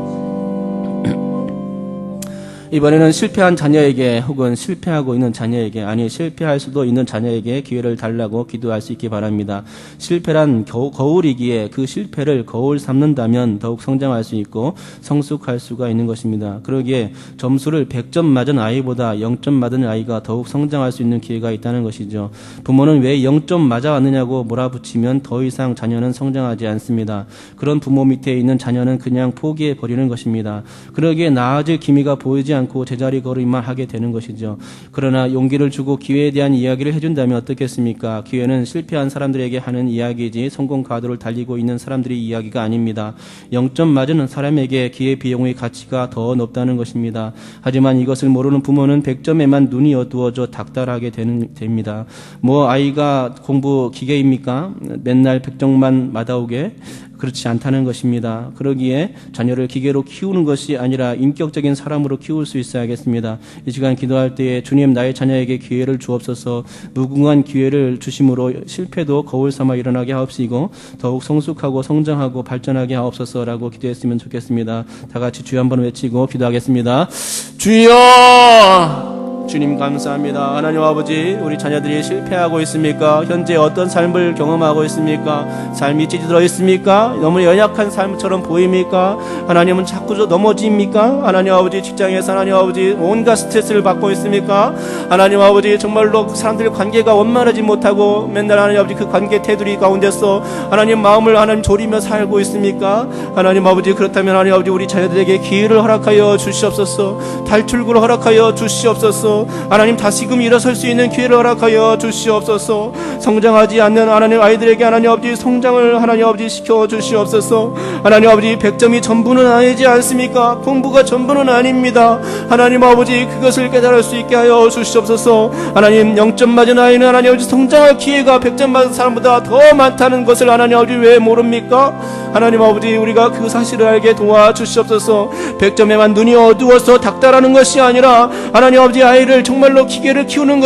이번에는 실패한 자녀에게 혹은 실패하고 있는 자녀에게, 아니 실패할 수도 있는 자녀에게 기회를 달라고 기도할 수 있기 바랍니다. 실패란 거울이기에 그 실패를 거울 삼는다면 더욱 성장할 수 있고 성숙할 수가 있는 것입니다. 그러기에 점수를 100점 맞은 아이보다 0점 맞은 아이가 더욱 성장할 수 있는 기회가 있다는 것이죠. 부모는 왜 0점 맞아왔느냐고 몰아붙이면 더 이상 자녀는 성장하지 않습니다. 그런 부모 밑에 있는 자녀는 그냥 포기해 버리는 것입니다. 그러기에 나아질 기미가 보이지 않고 제자리 걸음만 하게 되는 것이죠. 그러나 용기를 주고 기회에 대한 이야기를 해준다면 어떻겠습니까? 기회는 실패한 사람들에게 하는 이야기이지 성공 가도를 달리고 있는 사람들의 이야기가 아닙니다. 0점 맞은 사람에게 기회 비용의 가치가 더 높다는 것입니다. 하지만 이것을 모르는 부모는 100점에만 눈이 어두워져 닥달하게 됩니다. 뭐 아이가 공부 기계입니까? 맨날 100점만 맞아오게? 그렇지 않다는 것입니다. 그러기에 자녀를 기계로 키우는 것이 아니라 인격적인 사람으로 키울 수 있어야겠습니다. 이 시간 기도할 때에 주님 나의 자녀에게 기회를 주옵소서. 무궁한 기회를 주심으로 실패도 거울 삼아 일어나게 하옵시고 더욱 성숙하고 성장하고 발전하게 하옵소서라고 기도했으면 좋겠습니다. 다 같이 주여 한번 외치고 기도하겠습니다. 주여! 주님 감사합니다. 하나님 아버지, 우리 자녀들이 실패하고 있습니까? 현재 어떤 삶을 경험하고 있습니까? 삶이 찌들어 있습니까? 너무 연약한 삶처럼 보입니까? 하나님은 자꾸 넘어집니까? 하나님 아버지, 직장에서 하나님 아버지 온갖 스트레스를 받고 있습니까? 하나님 아버지, 정말로 사람들의 관계가 원만하지 못하고 맨날 하나님 아버지 그 관계 테두리 가운데서 하나님 마음을 하나님 졸이며 살고 있습니까? 하나님 아버지, 그렇다면 하나님 아버지 우리 자녀들에게 기회를 허락하여 주시옵소서. 탈출구를 허락하여 주시옵소서. 하나님 다시금 일어설 수 있는 기회를 허락하여 주시옵소서. 성장하지 않는 하나님 아이들에게 하나님 아버지 성장을 하나님 아버지 시켜 주시옵소서. 하나님 아버지 100점이 전부는 아니지 않습니까? 공부가 전부는 아닙니다. 하나님 아버지 그것을 깨달을 수 있게 하여 주시옵소서. 하나님 0점 맞은 아이는 하나님 아버지 성장할 기회가 100점 맞은 사람보다 더 많다는 것을 하나님 아버지 왜 모릅니까? 하나님 아버지 우리가 그 사실을 알게 도와주시옵소서. 100점에만 눈이 어두워서 닥달하는 것이 아니라 하나님 아버지 아이를 정말로 기계로 키우는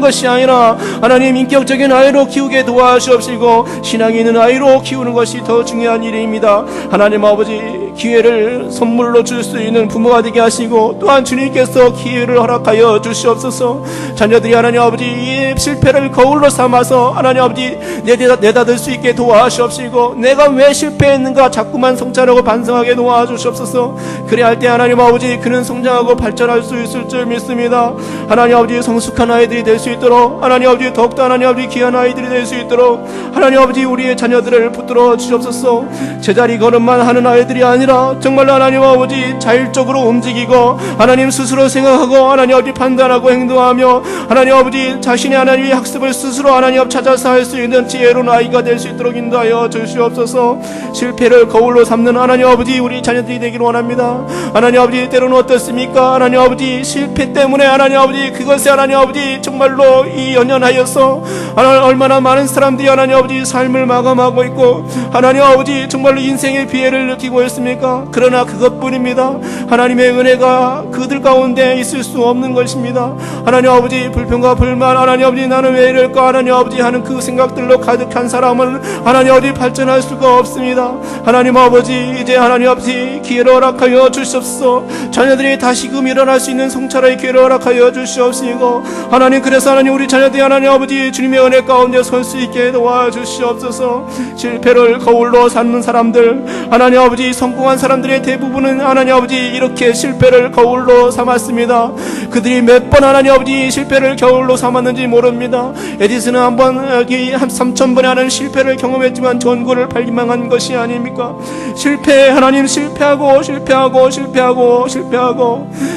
것이 아니라 하나님 인격적인 아이로 키우게 도와주옵시고 신앙이 있는 아이로 키우는 것이 더 중요한 일입니다. 하나님 아버지 기회를 선물로 줄 수 있는 부모가 되게 하시고 또한 주님께서 기회를 허락하여 주시옵소서. 자녀들이 하나님 아버지 이 실패를 거울로 삼아서 하나님 아버지 내다들 수 있게 도와주옵시고 내가 왜 실패했는가 자꾸만 성찰하고 반성하게 도와주시옵소서. 그래 할 때 하나님 아버지 그는 성장하고 발전할 수 있을 줄 믿습니다. 하나님 아버지 성숙한 아이들이 될 수 있도록 하나님 아버지 더욱더 하나님 아버지 귀한 아이들이 될 수 있도록 하나님 아버지 우리의 자녀들을 붙들어 주시옵소서. 제자리 걸음만 하는 아이들이 아니라 정말로 하나님 아버지 자율적으로 움직이고 하나님 스스로 생각하고 하나님 아버지 판단하고 행동하며 하나님 아버지 자신의 하나님의 학습을 스스로 하나님 찾아서 할 수 있는 지혜로운 아이가 될 수 있도록 인도하여 주시옵소서. 실패를 거울로 삼는 하나님 아버지 우리 자녀들이 되기를 원합니다. 하나님 아버지 때로는 어떻습니까? 하나님 아버지 실패 때문에 하나님 아버지 그것에 하나님 아버지 정말로 이 연연하여서 하나님 얼마나 많은 사람들이 하나님 아버지 삶을 마감하고 있고 하나님 아버지 정말로 인생의 피해를 느끼고 있습니까? 그러나 그것뿐입니다. 하나님의 은혜가 그들 가운데 있을 수 없는 것입니다. 하나님 아버지 불평과 불만 하나님 아버지 나는 왜 이럴까 하나님 아버지 하는 그 생각들로 가득한 사람은 하나님 아버지 발전할 수가 없습니다. 하나님 아버지 이제 하나님 아버지 기회를 허락하여 주시옵소서. 자녀들이 다시금 일어날 수 있는 성찰의 기회를 허락하여 주시옵시고 하나님 그래서 하나님 우리 자녀들이 하나님 아버지 주님의 은혜 가운데 설 수 있게 도와주시옵소서. 실패를 거울로 삼는 사람들 하나님 아버지 성공한 사람들의 대부분은 하나님 아버지 이렇게 실패를 거울로 삼았습니다. 그들이 몇 번 하나님 아버지 실패를 거울로 삼았는지 모릅니다. 에디슨은 한번 한 3,000번에 하는 실패를 경험했지만 전구를 발명한 것이 아닙니까? 실패 하나님 실패하고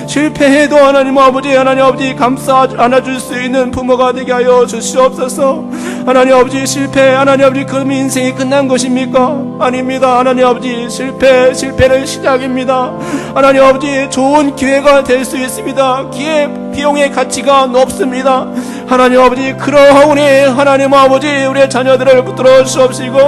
실패해도 하나님 아버지 감싸 안아줄 수 있는 부모가 되게 하여 주시옵소서. 하나님 아버지 실패 하나님 아버지 그럼 인생이 끝난 것입니까? 아닙니다. 하나님 아버지 실패는 시작입니다. 하나님 아버지 좋은 기회가 될 수 있습니다. 기회 비용의 가치가 높습니다. 하나님 아버지 그러하오니 하나님 아버지 우리의 자녀들을 붙들어 주옵시고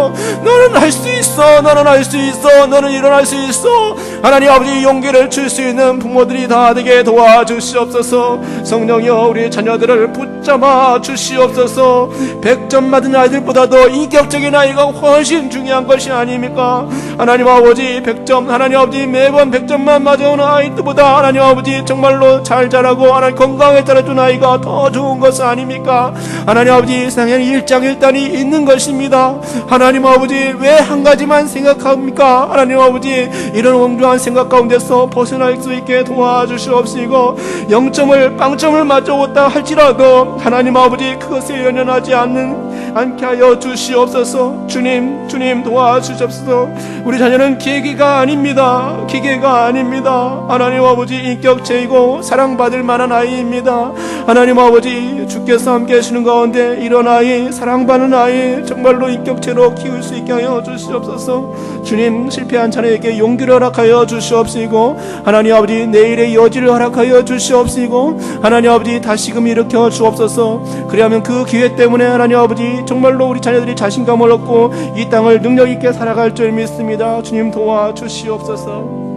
너는 할 수 있어, 너는 할 수 있어, 너는 일어날 수 있어. 하나님 아버지 용기를 줄 수 있는 부모들이 다 되게 도와주시옵소서. 성령이여 우리 자녀들을 붙잡아 주시옵소서. 100점 받은 아이들보다도 인격적인 아이가 훨씬 중요한 것이 아닙니까? 하나님 아버지 100점, 하나님 아버지 매번 100점만 맞아오는 아이들보다 하나님 아버지 정말로 잘 자라고 하나님 건강하게 자라준 아이가 더 좋은 것은 아닙니까? 하나님 아버지 세상에는 일장일단이 있는 것입니다. 하나님 아버지 왜 한 가지만 생각합니까? 하나님 아버지 이런 엉뚱한 생각 가운데서 벗어날 수 있게 도와주시옵시고 0점을 빵점을 맞아왔다 할지라도 하나님 아버지 그것에 연연하지 않게 하여 주시옵소서. 주님 도와주시옵소서. 우리 자녀는 기계가 아닙니다. 기계가 아닙니다. 하나님 아버지 인격체이고 사랑받을 만한 아이입니다. 하나님 아버지 주께서 함께 하시는 가운데 이런 아이, 사랑받는 아이 정말로 인격체로 키울 수 있게 하여 주시옵소서. 주님 실패한 자녀에게 용기를 허락하여 주시옵시고 하나님 아버지 내일의 여지를 허락하여 주시옵시고 하나님 아버지 다시금 일으켜 주옵소서. 그리하면 그 기회 때문에 하나님 아버지 정말로 우리 자녀들이 자신감을 얻고 이 땅을 능력 있게 살아갈 줄 믿습니다. 주님 도와주시옵소서.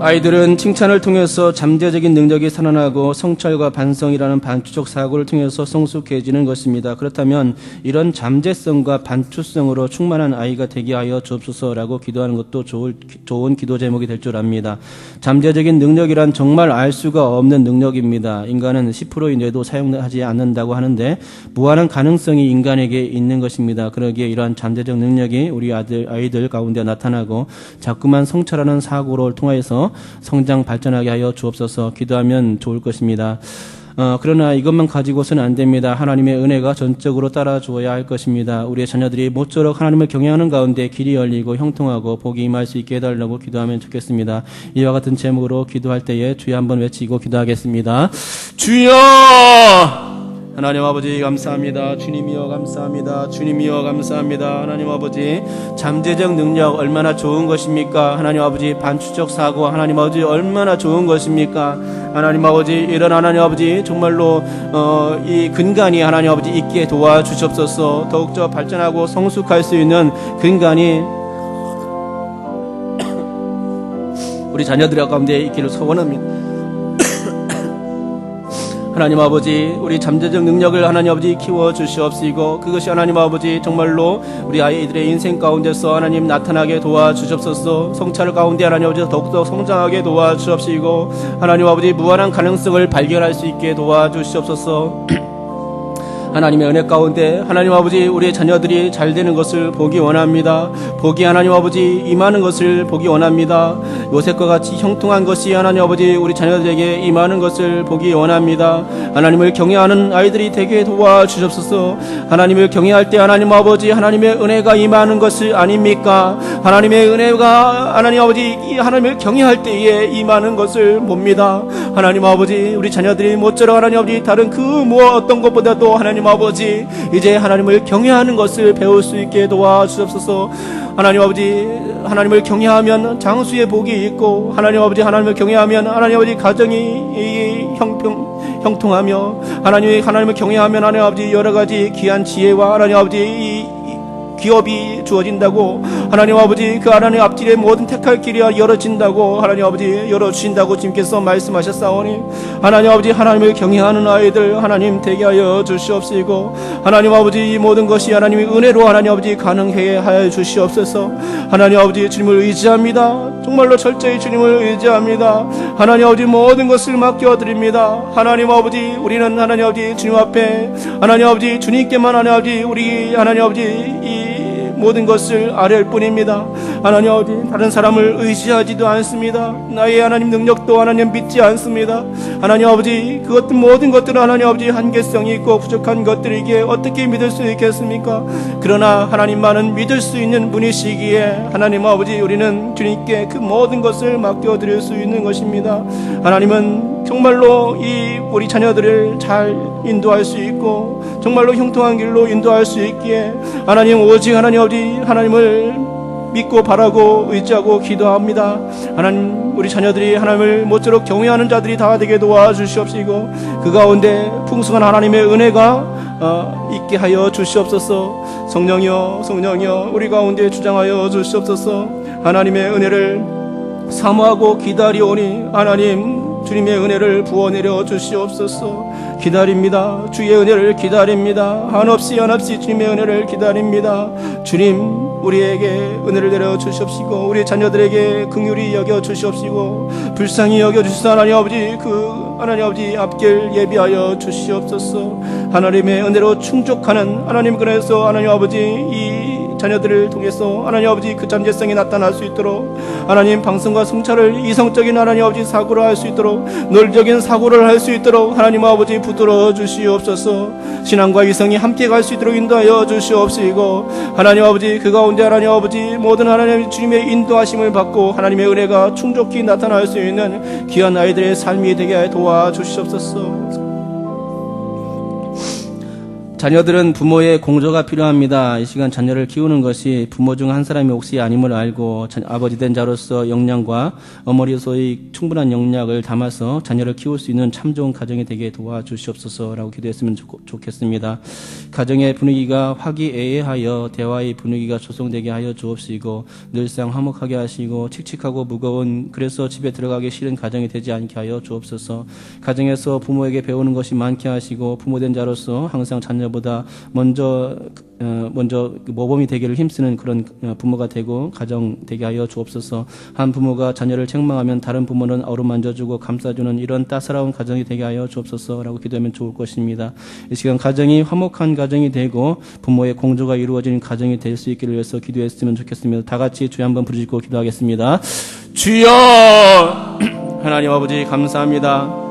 아이들은 칭찬을 통해서 잠재적인 능력이 살아나고 성찰과 반성이라는 반추적 사고를 통해서 성숙해지는 것입니다. 그렇다면 이런 잠재성과 반추성으로 충만한 아이가 되게 하여 주옵소서라고 기도하는 것도 좋은 기도 제목이 될 줄 압니다. 잠재적인 능력이란 정말 알 수가 없는 능력입니다. 인간은 10%의 뇌도 사용하지 않는다고 하는데 무한한 가능성이 인간에게 있는 것입니다. 그러기에 이러한 잠재적 능력이 우리 아이들 가운데 나타나고 자꾸만 성찰하는 사고를 통해서 성장 발전하게 하여 주옵소서. 기도하면 좋을 것입니다. 그러나 이것만 가지고서는 안 됩니다. 하나님의 은혜가 전적으로 따라주어야 할 것입니다. 우리의 자녀들이 모쪼록 하나님을 경외하는 가운데 길이 열리고 형통하고 복이 임할 수 있게 해달라고 기도하면 좋겠습니다. 이와 같은 제목으로 기도할 때에 주여 한번 외치고 기도하겠습니다. 주여! 하나님 아버지 감사합니다. 주님이여 감사합니다. 주님이여 감사합니다. 하나님 아버지 잠재적 능력 얼마나 좋은 것입니까? 하나님 아버지 반추적 사고 하나님 아버지 얼마나 좋은 것입니까? 하나님 아버지 이런 하나님 아버지 정말로 이 근간이 하나님 아버지 있게 도와주시옵소서. 더욱더 발전하고 성숙할 수 있는 근간이 우리 자녀들 가운데 있기를 소원합니다. 하나님 아버지 우리 잠재적 능력을 하나님 아버지 키워주시옵시고 그것이 하나님 아버지 정말로 우리 아이들의 인생 가운데서 하나님 나타나게 도와주시옵소서. 성찰 가운데 하나님 아버지 더욱더 성장하게 도와주시옵시고 하나님 아버지 무한한 가능성을 발견할 수 있게 도와주시옵소서. 하나님의 은혜 가운데 하나님 아버지 우리의 자녀들이 잘 되는 것을 보기 원합니다. 복이 하나님 아버지 임하는 것을 보기 원합니다. 요셉과 같이 형통한 것이 하나님 아버지 우리 자녀들에게 임하는 것을 보기 원합니다. 하나님을 경외하는 아이들이 되게 도와주시옵소서. 하나님을 경외할 때 하나님 아버지 하나님의 은혜가 임하는 것이 아닙니까? 하나님의 은혜가 하나님 아버지 하나님을 경외할 때에 임하는 것을 봅니다. 하나님 아버지 우리 자녀들이 모쪼록 하나님 아버지 다른 그 어떤 것보다도 하나님 아버지 이제 하나님을 경외하는 것을 배울 수 있게 도와주옵소서. 하나님 아버지 하나님을 경외하면 장수의 복이 있고 하나님 아버지 하나님을 경외하면 하나님 아버지 가정이 형통하며 하나님을 경외하면 하나님 아버지 여러 가지 귀한 지혜와 하나님 아버지 기업이 주어진다고 하나님 아버지 그 하나님 앞길에 모든 택할 길이 열어진다고 하나님 아버지 열어주신다고 주님께서 말씀하셨사오니 하나님 아버지 하나님을 경외하는 아이들 하나님 되게 하여 주시옵시고 하나님 아버지 이 모든 것이 하나님의 은혜로 하나님 아버지 가능해 하여 주시옵소서. 하나님 아버지 주님을 의지합니다. 정말로 철저히 주님을 의지합니다. 하나님 아버지 모든 것을 맡겨드립니다. 하나님 아버지 우리는 하나님 아버지 주님 앞에 하나님 아버지 주님께만 하나님 아버지 우리 하나님 아버지 이 모든 것을 아뢰할 뿐입니다. 하나님 아버지 다른 사람을 의지하지도 않습니다. 나의 하나님 능력도 하나님 믿지 않습니다. 하나님 아버지 그것 모든 것들은 하나님 아버지 한계성이 있고 부족한 것들이기에 어떻게 믿을 수 있겠습니까? 그러나 하나님만은 믿을 수 있는 분이시기에 하나님 아버지 우리는 주님께 그 모든 것을 맡겨드릴 수 있는 것입니다. 하나님은 정말로 이 우리 자녀들을 잘 인도할 수 있고 정말로 형통한 길로 인도할 수 있기에 하나님 오직 하나님 아버지 하나님을 믿고 바라고 의지하고 기도합니다. 하나님, 우리 자녀들이 하나님을 모쪼록 경외하는 자들이 다 되게 도와주시옵시고 그 가운데 풍성한 하나님의 은혜가 있게 하여 주시옵소서. 성령이여 우리 가운데 주장하여 주시옵소서. 하나님의 은혜를 사모하고 기다리오니 하나님 주님의 은혜를 부어내려 주시옵소서. 기다립니다. 주의 은혜를 기다립니다. 한없이 주님의 은혜를 기다립니다. 주님, 우리에게 은혜를 내려 주시옵시고 우리 자녀들에게 긍휼히 여겨 주시옵시고 불쌍히 여겨 주시사 하나님 아버지 하나님 아버지 앞길 예비하여 주시옵소서. 하나님의 은혜로 충족하는 하나님, 그래서 하나님 아버지 이 자녀들을 통해서 하나님 아버지 그 잠재성이 나타날 수 있도록 하나님 방송과 성찰을 이성적인 하나님 아버지 사고를 할 수 있도록 논리적인 사고를 할 수 있도록 하나님 아버지 붙들어 주시옵소서. 신앙과 이성이 함께 갈 수 있도록 인도하여 주시옵시고 하나님 아버지 그 가운데 하나님 아버지 모든 하나님 주님의 인도하심을 받고 하나님의 은혜가 충족히 나타날 수 있는 귀한 아이들의 삶이 되게 도와주시옵소서. 자녀들은 부모의 공조가 필요합니다. 이 시간 자녀를 키우는 것이 부모 중 한 사람의 몫이 아님을 알고 아버지 된 자로서 역량과 어머니로서의 충분한 역량을 담아서 자녀를 키울 수 있는 참 좋은 가정이 되게 도와주시옵소서라고 기도했으면 좋겠습니다. 가정의 분위기가 화기애애하여 대화의 분위기가 조성되게 하여 주옵시고 늘상 화목하게 하시고 칙칙하고 무거운 그래서 집에 들어가기 싫은 가정이 되지 않게 하여 주옵소서. 가정에서 부모에게 배우는 것이 많게 하시고 부모된 자로서 항상 자녀보다 먼저 모범이 되기를 힘쓰는 그런 부모가 되고 가정 되게 하여 주옵소서. 한 부모가 자녀를 책망하면 다른 부모는 어루만져주고 감싸주는 이런 따사로운 가정이 되게 하여 주옵소서라고 기도하면 좋을 것입니다. 이 시간 가정이 화목한 가정이 되고 부모의 공조가 이루어지는 가정이 될 수 있기를 위해서 기도했으면 좋겠습니다. 다 같이 주여 한번 부르짖고 기도하겠습니다. 주여! 하나님 아버지 감사합니다.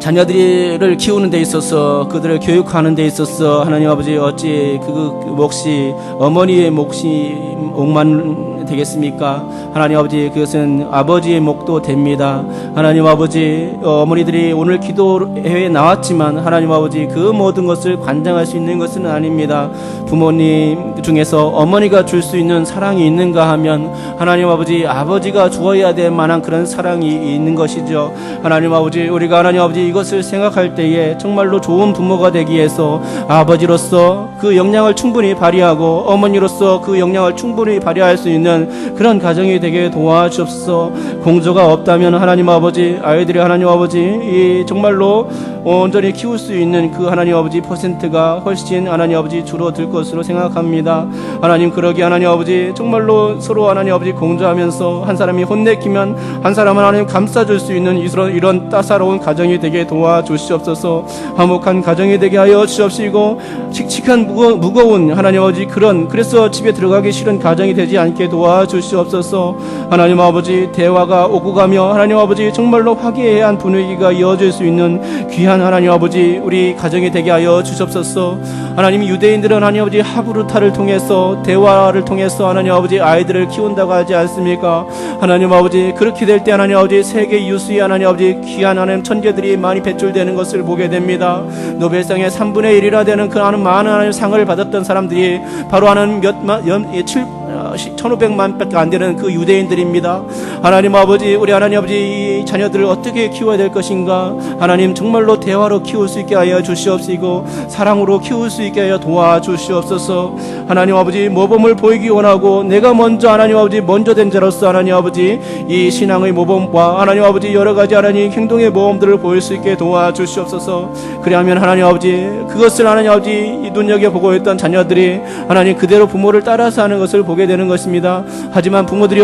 자녀들을 키우는 데 있어서 그들을 교육하는 데 있어서 하나님 아버지 어찌 그 몫이 어머니의 몫만 되겠습니까? 하나님 아버지 그것은 아버지의 몫도 됩니다. 하나님 아버지 어머니들이 오늘 기도회에 나왔지만 하나님 아버지 그 모든 것을 관장할 수 있는 것은 아닙니다. 부모님 중에서 어머니가 줄 수 있는 사랑이 있는가 하면 하나님 아버지 아버지가 주어야 될 만한 그런 사랑이 있는 것이죠. 하나님 아버지 우리가 하나님 아버지 이것을 생각할 때에 정말로 좋은 부모가 되기 위해서 아버지로서 그 역량을 충분히 발휘하고 어머니로서 그 역량을 충분히 발휘할 수 있는 그런 가정이 되게 도와주옵소서. 공조가 없다면 하나님 아버지 아이들이 하나님 아버지 정말로 온전히 키울 수 있는 그 하나님 아버지 퍼센트가 훨씬 하나님 아버지 줄어들 것으로 생각합니다. 하나님 그러기 하나님 아버지 정말로 서로 하나님 아버지 공조하면서 한 사람이 혼내키면 한 사람은 하나님 감싸줄 수 있는 이런 따사로운 가정이 되게 도와주시옵소서. 화목한 가정이 되게 하여 주시옵시고 칙칙한 무거운 하나님 아버지 그래서 집에 들어가기 싫은 가정이 되지 않게 도와주시옵소서. 하나님 아버지 대화가 오고 가며 하나님 아버지 정말로 화기애애한 분위기가 이어질 수 있는 귀한 하나님 아버지 우리 가정이 되게 하여 주시옵소서. 하나님 유대인들은 하나님 아버지 하브루타를 통해서 대화를 통해서 하나님 아버지 아이들을 키운다고 하지 않습니까? 하나님 아버지 그렇게 될 때 하나님 아버지 세계 유수의 하나님 아버지 귀한 하나님 천재들이 많이 배출되는 것을 보게 됩니다. 노벨상의 3분의 1이라 되는 그 많은 하나님 상을 받았던 사람들이 바로 하는 1500만 밖에 안 되는 그 유대인들입니다. 하나님 아버지 우리 하나님 아버지 이 자녀들을 어떻게 키워야 될 것인가? 하나님 정말로 대화로 키울 수 있게 하여 주시옵시고 사랑으로 키울 수 있게 하여 도와주시옵소서. 하나님 아버지 모범을 보이기 원하고 내가 먼저 하나님 아버지 먼저 된 자로서 하나님 아버지 이 신앙의 모범과 하나님 아버지 여러 가지 하나님 행동의 모범들을 보일 수 있게 도와주시옵소서. 그리하면 하나님 아버지 그것을 하나님 아버지 눈여겨보고 있던 자녀들이 하나님 그대로 부모를 따라서 하는 것을 보게 되는 것입니다. 하지만 부모들이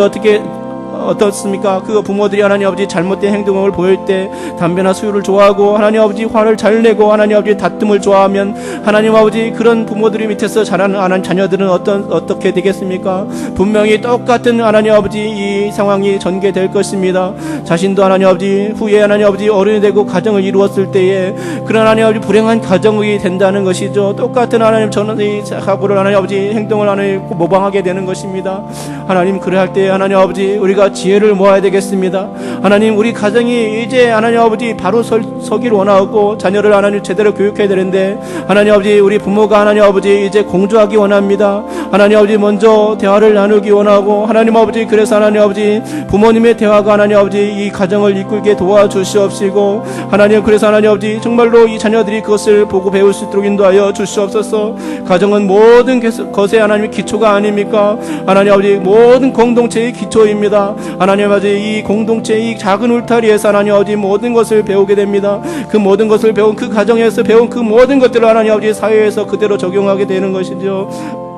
어떻습니까? 그 부모들이 하나님 아버지 잘못된 행동을 보일 때 담배나 수유를 좋아하고 하나님 아버지 화를 잘 내고 하나님 아버지 다툼을 좋아하면 하나님 아버지 그런 부모들이 밑에서 자라는 하나님 자녀들은 어떻게 되겠습니까? 분명히 똑같은 하나님 아버지 이 상황이 전개될 것입니다. 자신도 하나님 아버지 후에 하나님 아버지 어른이 되고 가정을 이루었을 때에 그런 하나님 아버지 불행한 가정이 된다는 것이죠. 똑같은 하나님 전의 사고를 하나님 아버지 행동을 하나님 모방하게 되는 것입니다. 하나님 그래 할 때 하나님 아버지 우리가 지혜를 모아야 되겠습니다. 하나님, 우리 가정이 이제 하나님 아버지 바로 서길 원하고 자녀를 하나님 제대로 교육해야 되는데, 하나님 아버지 우리 부모가 하나님 아버지 이제 공조하기 원합니다. 하나님 아버지 먼저 대화를 나누기 원하고, 하나님 아버지 그래서 하나님 아버지 부모님의 대화가 하나님 아버지 이 가정을 이끌게 도와주시옵시고, 하나님 그래서 하나님 아버지 정말로 이 자녀들이 그것을 보고 배울 수 있도록 인도하여 주시옵소서. 가정은 모든 것의 하나님의 기초가 아닙니까? 하나님 아버지 모든 공동체의 기초입니다. 하나님 아버지 이 공동체의 이 작은 울타리에서 하나님 아버지 모든 것을 배우게 됩니다. 그 모든 것을 배운 그 가정에서 배운 그 모든 것들을 하나님 아버지 사회에서 그대로 적용하게 되는 것이죠.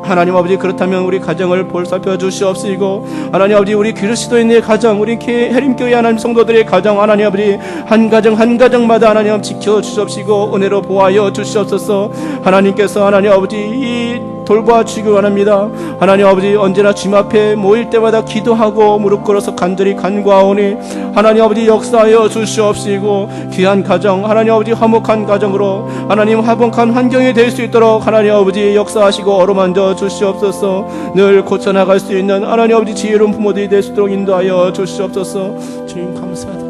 하나님 아버지 그렇다면 우리 가정을 볼살펴 주시옵시고, 하나님 아버지 우리 그리스도인의 가정, 우리 해림교회 하나님 성도들의 가정, 하나님 아버지 한 가정 한 가정마다 하나님 지켜 주시옵시고 은혜로 보호하여 주시옵소서. 하나님께서 하나님 아버지 이 돌봐주시기 원합니다. 하나님 아버지 언제나 주님 앞에 모일 때마다 기도하고 무릎 꿇어서 간절히 간구하오니 하나님 아버지 역사하여 주시옵시고, 귀한 가정 하나님 아버지 화목한 가정으로 하나님 화목한 환경이 될 수 있도록 하나님 아버지 역사하시고 어루만져 주시옵소서. 늘 고쳐나갈 수 있는 하나님 아버지 지혜로운 부모들이 될 수 있도록 인도하여 주시옵소서. 주님 감사합니다.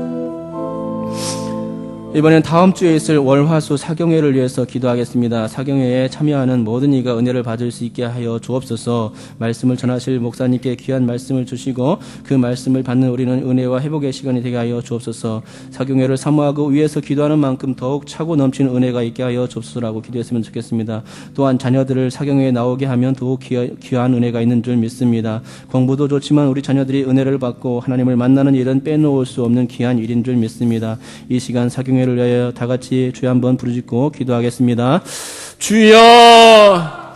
이번엔 다음 주에 있을 월화수 사경회를 위해서 기도하겠습니다. 사경회에 참여하는 모든 이가 은혜를 받을 수 있게 하여 주옵소서. 말씀을 전하실 목사님께 귀한 말씀을 주시고 그 말씀을 받는 우리는 은혜와 회복의 시간이 되게 하여 주옵소서. 사경회를 사모하고 위에서 기도하는 만큼 더욱 차고 넘치는 은혜가 있게 하여 주옵소서라고 기도했으면 좋겠습니다. 또한 자녀들을 사경회에 나오게 하면 더욱 귀한 은혜가 있는 줄 믿습니다. 공부도 좋지만 우리 자녀들이 은혜를 받고 하나님을 만나는 일은 빼놓을 수 없는 귀한 일인 줄 믿습니다. 이 시간 사경회 를 위하여 다 같이 주여 한번 부르짖고 기도하겠습니다. 주여!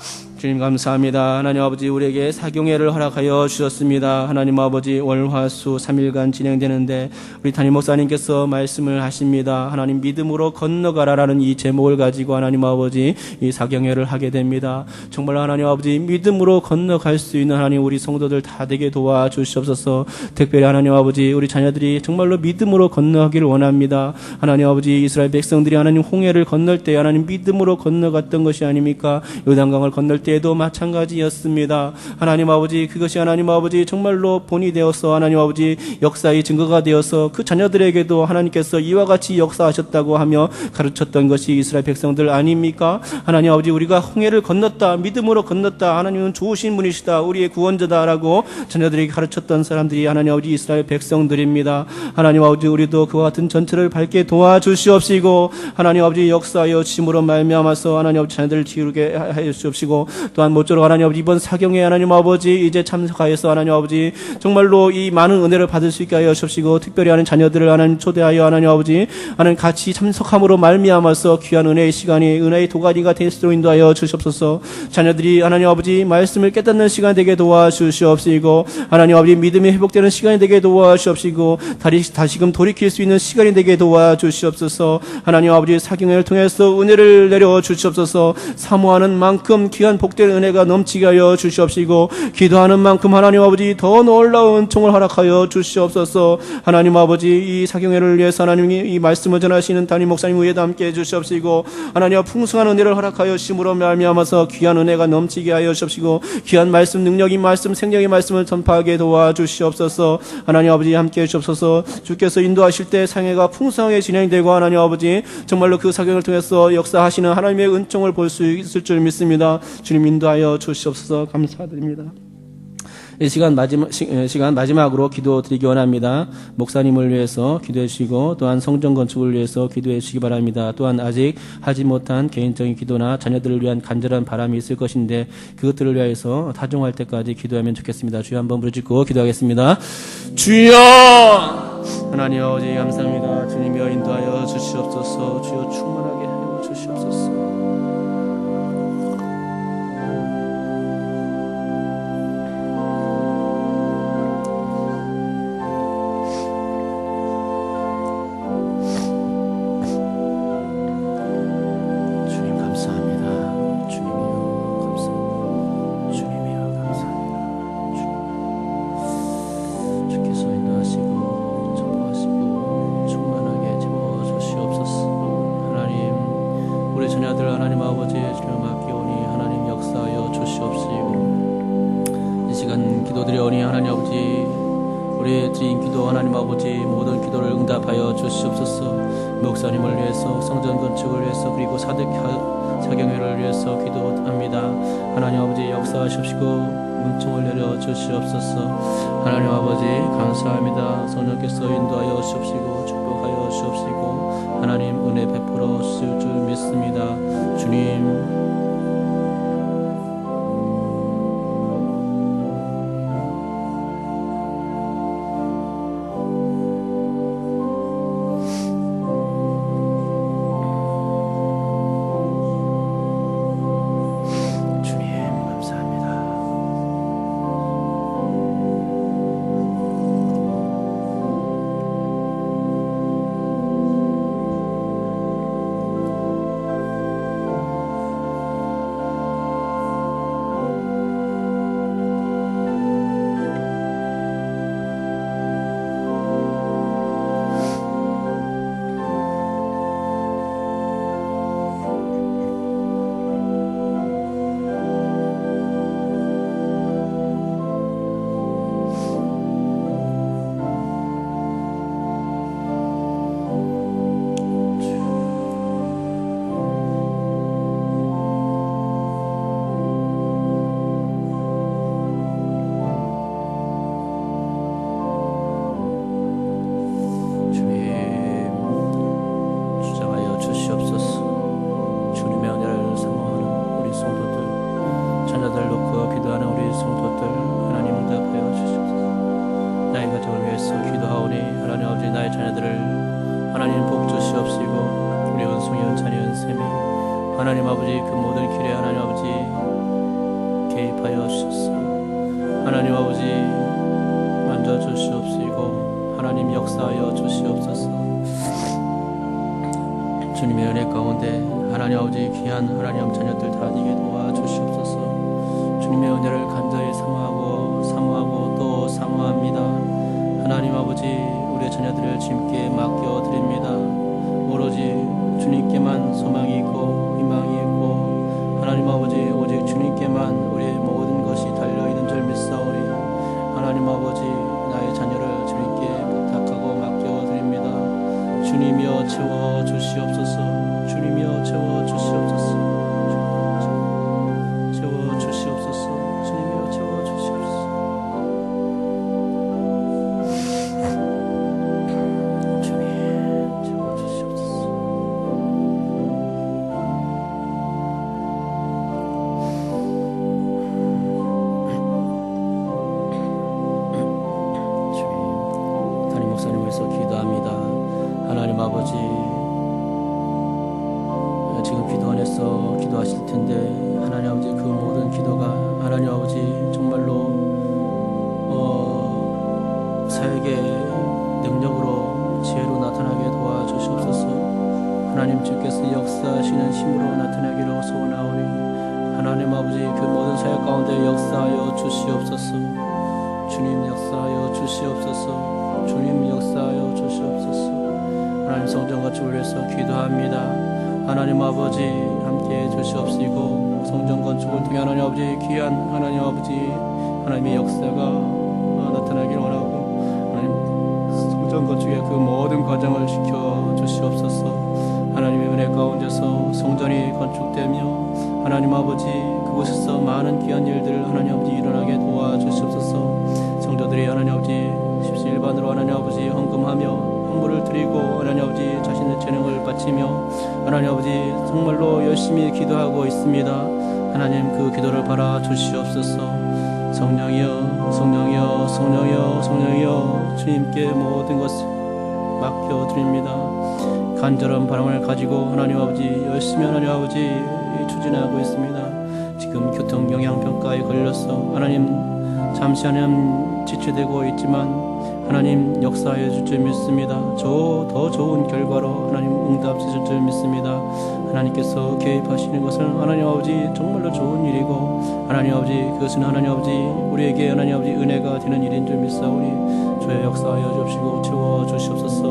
주님 감사합니다. 하나님 아버지 우리에게 사경회를 허락하여 주셨습니다. 하나님 아버지 월화수 3일간 진행되는데 우리 담임 목사님께서 말씀을 하십니다. 하나님 믿음으로 건너가라라는 이 제목을 가지고 하나님 아버지 이 사경회를 하게 됩니다. 정말 하나님 아버지 믿음으로 건너갈 수 있는 하나님 우리 성도들 다 되게 도와주시옵소서. 특별히 하나님 아버지 우리 자녀들이 정말로 믿음으로 건너가기를 원합니다. 하나님 아버지 이스라엘 백성들이 하나님 홍해를 건널 때 하나님 믿음으로 건너갔던 것이 아닙니까? 요단강을 건널 때 도 마찬가지였습니다. 하나님 아버지 그것이 하나님 아버지 정말로 본이 되어서 하나님 아버지 역사의 증거가 되어서 그 자녀들에게도 하나님께서 이와 같이 역사하셨다고 하며 가르쳤던 것이 이스라엘 백성들 아닙니까? 하나님 아버지 우리가 홍해를 건넜다, 믿음으로 건넜다, 하나님은 좋으신 분이시다, 우리의 구원자다라고 자녀들에게 가르쳤던 사람들이 하나님 아버지 이스라엘 백성들입니다. 하나님 아버지 우리도 그와 같은 전체를 밝게 도와주시옵시고 하나님 아버지 역사하여 주심으로 말미암아서 하나님 아버지 자녀들을 기울게 하여 주옵시고, 또한 모쪼록 하나님 아버지 이번 사경에 하나님 아버지 이제 참석하여서 하나님 아버지 정말로 이 많은 은혜를 받을 수 있게 하여 주옵시고, 특별히 하나님 자녀들을 하나님 초대하여 하나님 아버지 하나님 같이 참석함으로 말미암아서 귀한 은혜의 시간이 은혜의 도가니가 될 수 있도록 인도하여 주시옵소서. 자녀들이 하나님 아버지 말씀을 깨닫는 시간 되게 도와주시옵시고 하나님 아버지 믿음이 회복되는 시간이 되게 도와주시옵시고 다시금 돌이킬 수 있는 시간이 되게 도와주시옵소서. 하나님 아버지 사경회를 통해서 은혜를 내려 주시옵소서. 사모하는 만큼 귀한 복된 은혜가 넘치게 하여 주시옵시고 기도하는 만큼 하나님 아버지 더 놀라운 은총을 허락하여 주시옵소서. 하나님 아버지 이 사경회를 위해서 하나님이 이 말씀을 전하시는 담임 목사님 위에도 함께 해주시옵시고 하나님 풍성한 은혜를 허락하여 주심으로 말미암아서 귀한 은혜가 넘치게 하여 주시옵시고 귀한 말씀 능력이 말씀 생명의 말씀을 전파하게 도와주시옵소서. 하나님 아버지 함께 해주시옵소서. 주께서 인도하실 때 상해가 풍성하게 진행되고 하나님 아버지 정말로 그 사경을 통해서 역사하시는 하나님의 은총을 볼 수 있을 줄 믿습니다. 주님 인도하여 주시옵소서. 감사드립니다. 이 시간 마지막으로 기도드리기 원합니다. 목사님을 위해서 기도해 주시고 또한 성전 건축을 위해서 기도해 주시기 바랍니다. 또한 아직 하지 못한 개인적인 기도나 자녀들을 위한 간절한 바람이 있을 것인데 그것들을 위해서 타종할 때까지 기도하면 좋겠습니다. 주여 한번 부르짖고 기도하겠습니다. 주여! 하나님 아버지 감사합니다. 주님이여 인도하여 주시옵소서. 주여 충만하게 하여 주시옵소서. 우리 드린 기도 하나님 아버지 모든 기도를 응답하여 주시옵소서. 목사님을 위해서 성전 건축을 위해서 그리고 사경회를 위해서 기도합니다. 하나님 아버지 역사하십시고 문총을 내려 주시옵소서. 하나님 아버지 감사합니다. 성령께서 인도하여 주옵시고 축복하여 주옵시고 하나님 은혜 베풀어 주실 줄 믿습니다. 주님 하나님 아버지 그 모든 길에 하나님 아버지 개입하여 주셔서 하나님 아버지 만져 주시옵시고 하나님 역사하여 주시옵소서. 주님의 은혜 가운데 하나님 아버지 귀한 하나님 자녀들 다니게 도와주시옵소서. 주님의 은혜를 간절히 사모하고 또 사모합니다. 하나님 아버지 우리의 자녀들을 주님께 맡겨드립니다. 오로지 주님께만 소망이 있고 희망이 있고 하나님 아버지 오직 주님께만 우리의 모든 것이 달려있는 줄 믿사오니 하나님 아버지 나의 자녀를 주님께 부탁하고 맡겨드립니다. 주님이여 채워주시옵소서. 주님이여 채워주시옵소서. 채워주시옵소서. 주님이여 채워주시옵소서. 하나님 아버지 지금 기도 안에서 기도하실 텐데 하나님 아버지 그 모든 기도가 하나님 아버지 정말로 사역의 능력으로 지혜로 나타나게 도와주시옵소서. 하나님 주께서 역사하시는 힘으로 나타나기로 소원하오니 하나님 아버지 그 모든 사역 가운데 역사하여 주시옵소서. 주님 역사하여 주시옵소서. 주님 역사하여 주시옵소서. 하나님 성전 건축을 위해서 기도합니다. 하나님 아버지 함께해 주시옵시고 성전 건축을 통해 하나님 아버지 귀한 하나님 아버지 하나님의 역사가 나타나길 원하고 하나님 성전 건축의 그 모든 과정을 지켜 주시옵소서. 하나님의 은혜 가운데서 성전이 건축되며 하나님 아버지 그곳에서 많은 귀한 일들을 하나님 아버지 일어나게 도와주시옵소서. 성도들이 하나님 아버지 십시일반으로 하나님 아버지 헌금하며 헌물을 드리고 하나님 아버지 자신의 재능을 바치며 하나님 아버지 정말로 열심히 기도하고 있습니다. 하나님 그 기도를 받아 주시옵소서. 성령이여 성령이여 성령이여 성령이여 주님께 모든 것을 맡겨드립니다. 간절한 바람을 가지고 하나님 아버지 열심히 하나님 아버지 추진하고 있습니다. 지금 교통 영향평가에 걸려서 하나님 잠시 하나님 지체되고 있지만 하나님 역사해 줄 줄 믿습니다. 더 좋은 결과로 하나님 응답 주실 줄 믿습니다. 하나님께서 개입하시는 것은 하나님 아버지 정말로 좋은 일이고 하나님 아버지 그것은 하나님 아버지 우리에게 하나님 아버지 은혜가 되는 일인 줄 믿사오니 주의 역사하여 주시고 채워주시옵소서.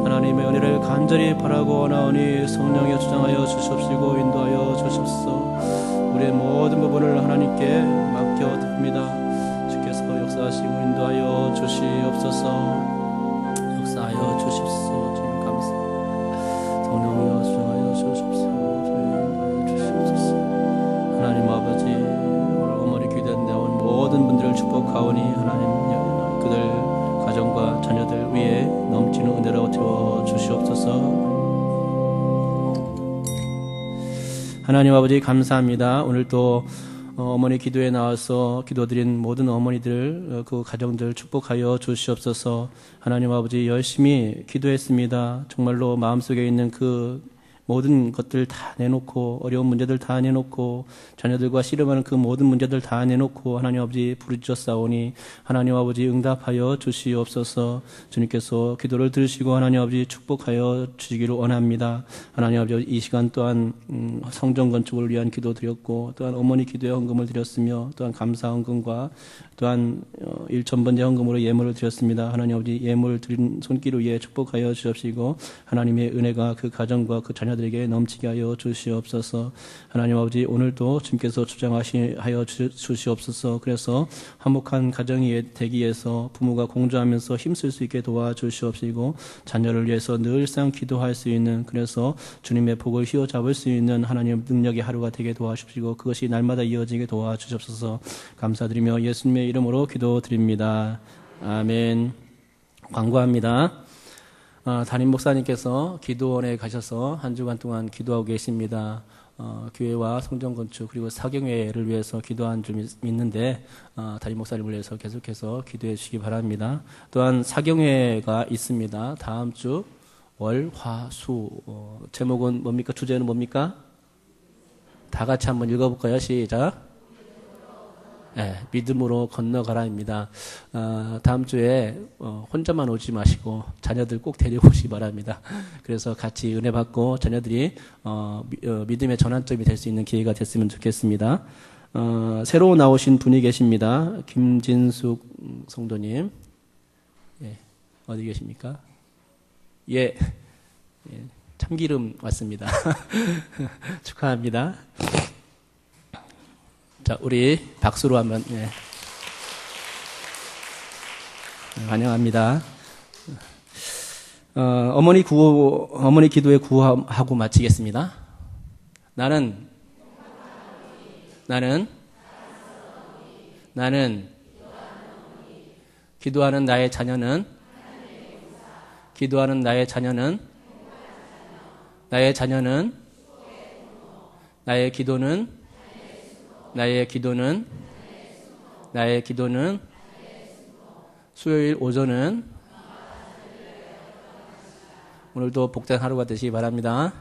하나님의 은혜를 간절히 바라고 원하오니 성령에 주장하여 주시옵시고 인도하여 주시옵소서. 우리의 모든 부분을 하나님께 맡겨드립니다. 주께서 역사하시고 인도하여 주시옵소서. 하나님 아버지 감사합니다. 오늘 또 어머니 기도에 나와서 기도드린 모든 어머니들 그 가정들 축복하여 주시옵소서. 하나님 아버지 열심히 기도했습니다. 정말로 마음속에 있는 그 모든 것들 다 내놓고 어려운 문제들 다 내놓고 자녀들과 씨름하는 그 모든 문제들 다 내놓고 하나님 아버지 부르짖었사오니 하나님 아버지 응답하여 주시옵소서. 주님께서 기도를 들으시고 하나님 아버지 축복하여 주시기를 원합니다. 하나님 아버지 이 시간 또한 성전 건축을 위한 기도 드렸고 또한 어머니 기도에 헌금을 드렸으며 또한 감사 헌금과 또한 1,000번째 헌금으로 예물을 드렸습니다. 하나님 아버지 예물 드린 손길 위에 축복하여 주옵시고 하나님의 은혜가 그 가정과 그 자녀들에게 넘치게 하여 주시옵소서. 하나님 아버지 오늘도 주님께서 주장하여 주시옵소서. 그래서 화목한 가정이 되기 위해서 부모가 공조하면서 힘쓸 수 있게 도와주시옵시고 자녀를 위해서 늘상 기도할 수 있는 그래서 주님의 복을 휘어잡을 수 있는 하나님의 능력의 하루가 되게 도와주시고 그것이 날마다 이어지게 도와주시옵소서. 감사드리며 예수님의 이름으로 기도드립니다. 아멘. 광고합니다. 담임 목사님께서 기도원에 가셔서 한 주간 동안 기도하고 계십니다. 교회와 성전 건축 그리고 사경회를 위해서 기도한 줄 믿는데 담임 목사님을 위해서 계속해서 기도해 주시기 바랍니다. 또한 사경회가 있습니다. 다음 주 월, 화, 수 제목은 뭡니까? 주제는 뭡니까? 다 같이 한번 읽어볼까요? 시작. 네, 믿음으로 건너가라입니다. 다음 주에 혼자만 오지 마시고 자녀들 꼭 데려오시기 바랍니다. 그래서 같이 은혜 받고 자녀들이 믿음의 전환점이 될 수 있는 기회가 됐으면 좋겠습니다. 새로 나오신 분이 계십니다. 김진숙 성도님. 예, 어디 계십니까? 예, 참기름 왔습니다. 축하합니다. 자, 우리 박수로 한번 환영합니다. 어머니 기도에 구하고 마치겠습니다. 나는 기도하는 나의 자녀는 나의 기도는 수요일 오전은 오늘도 복된 하루가 되시기 바랍니다.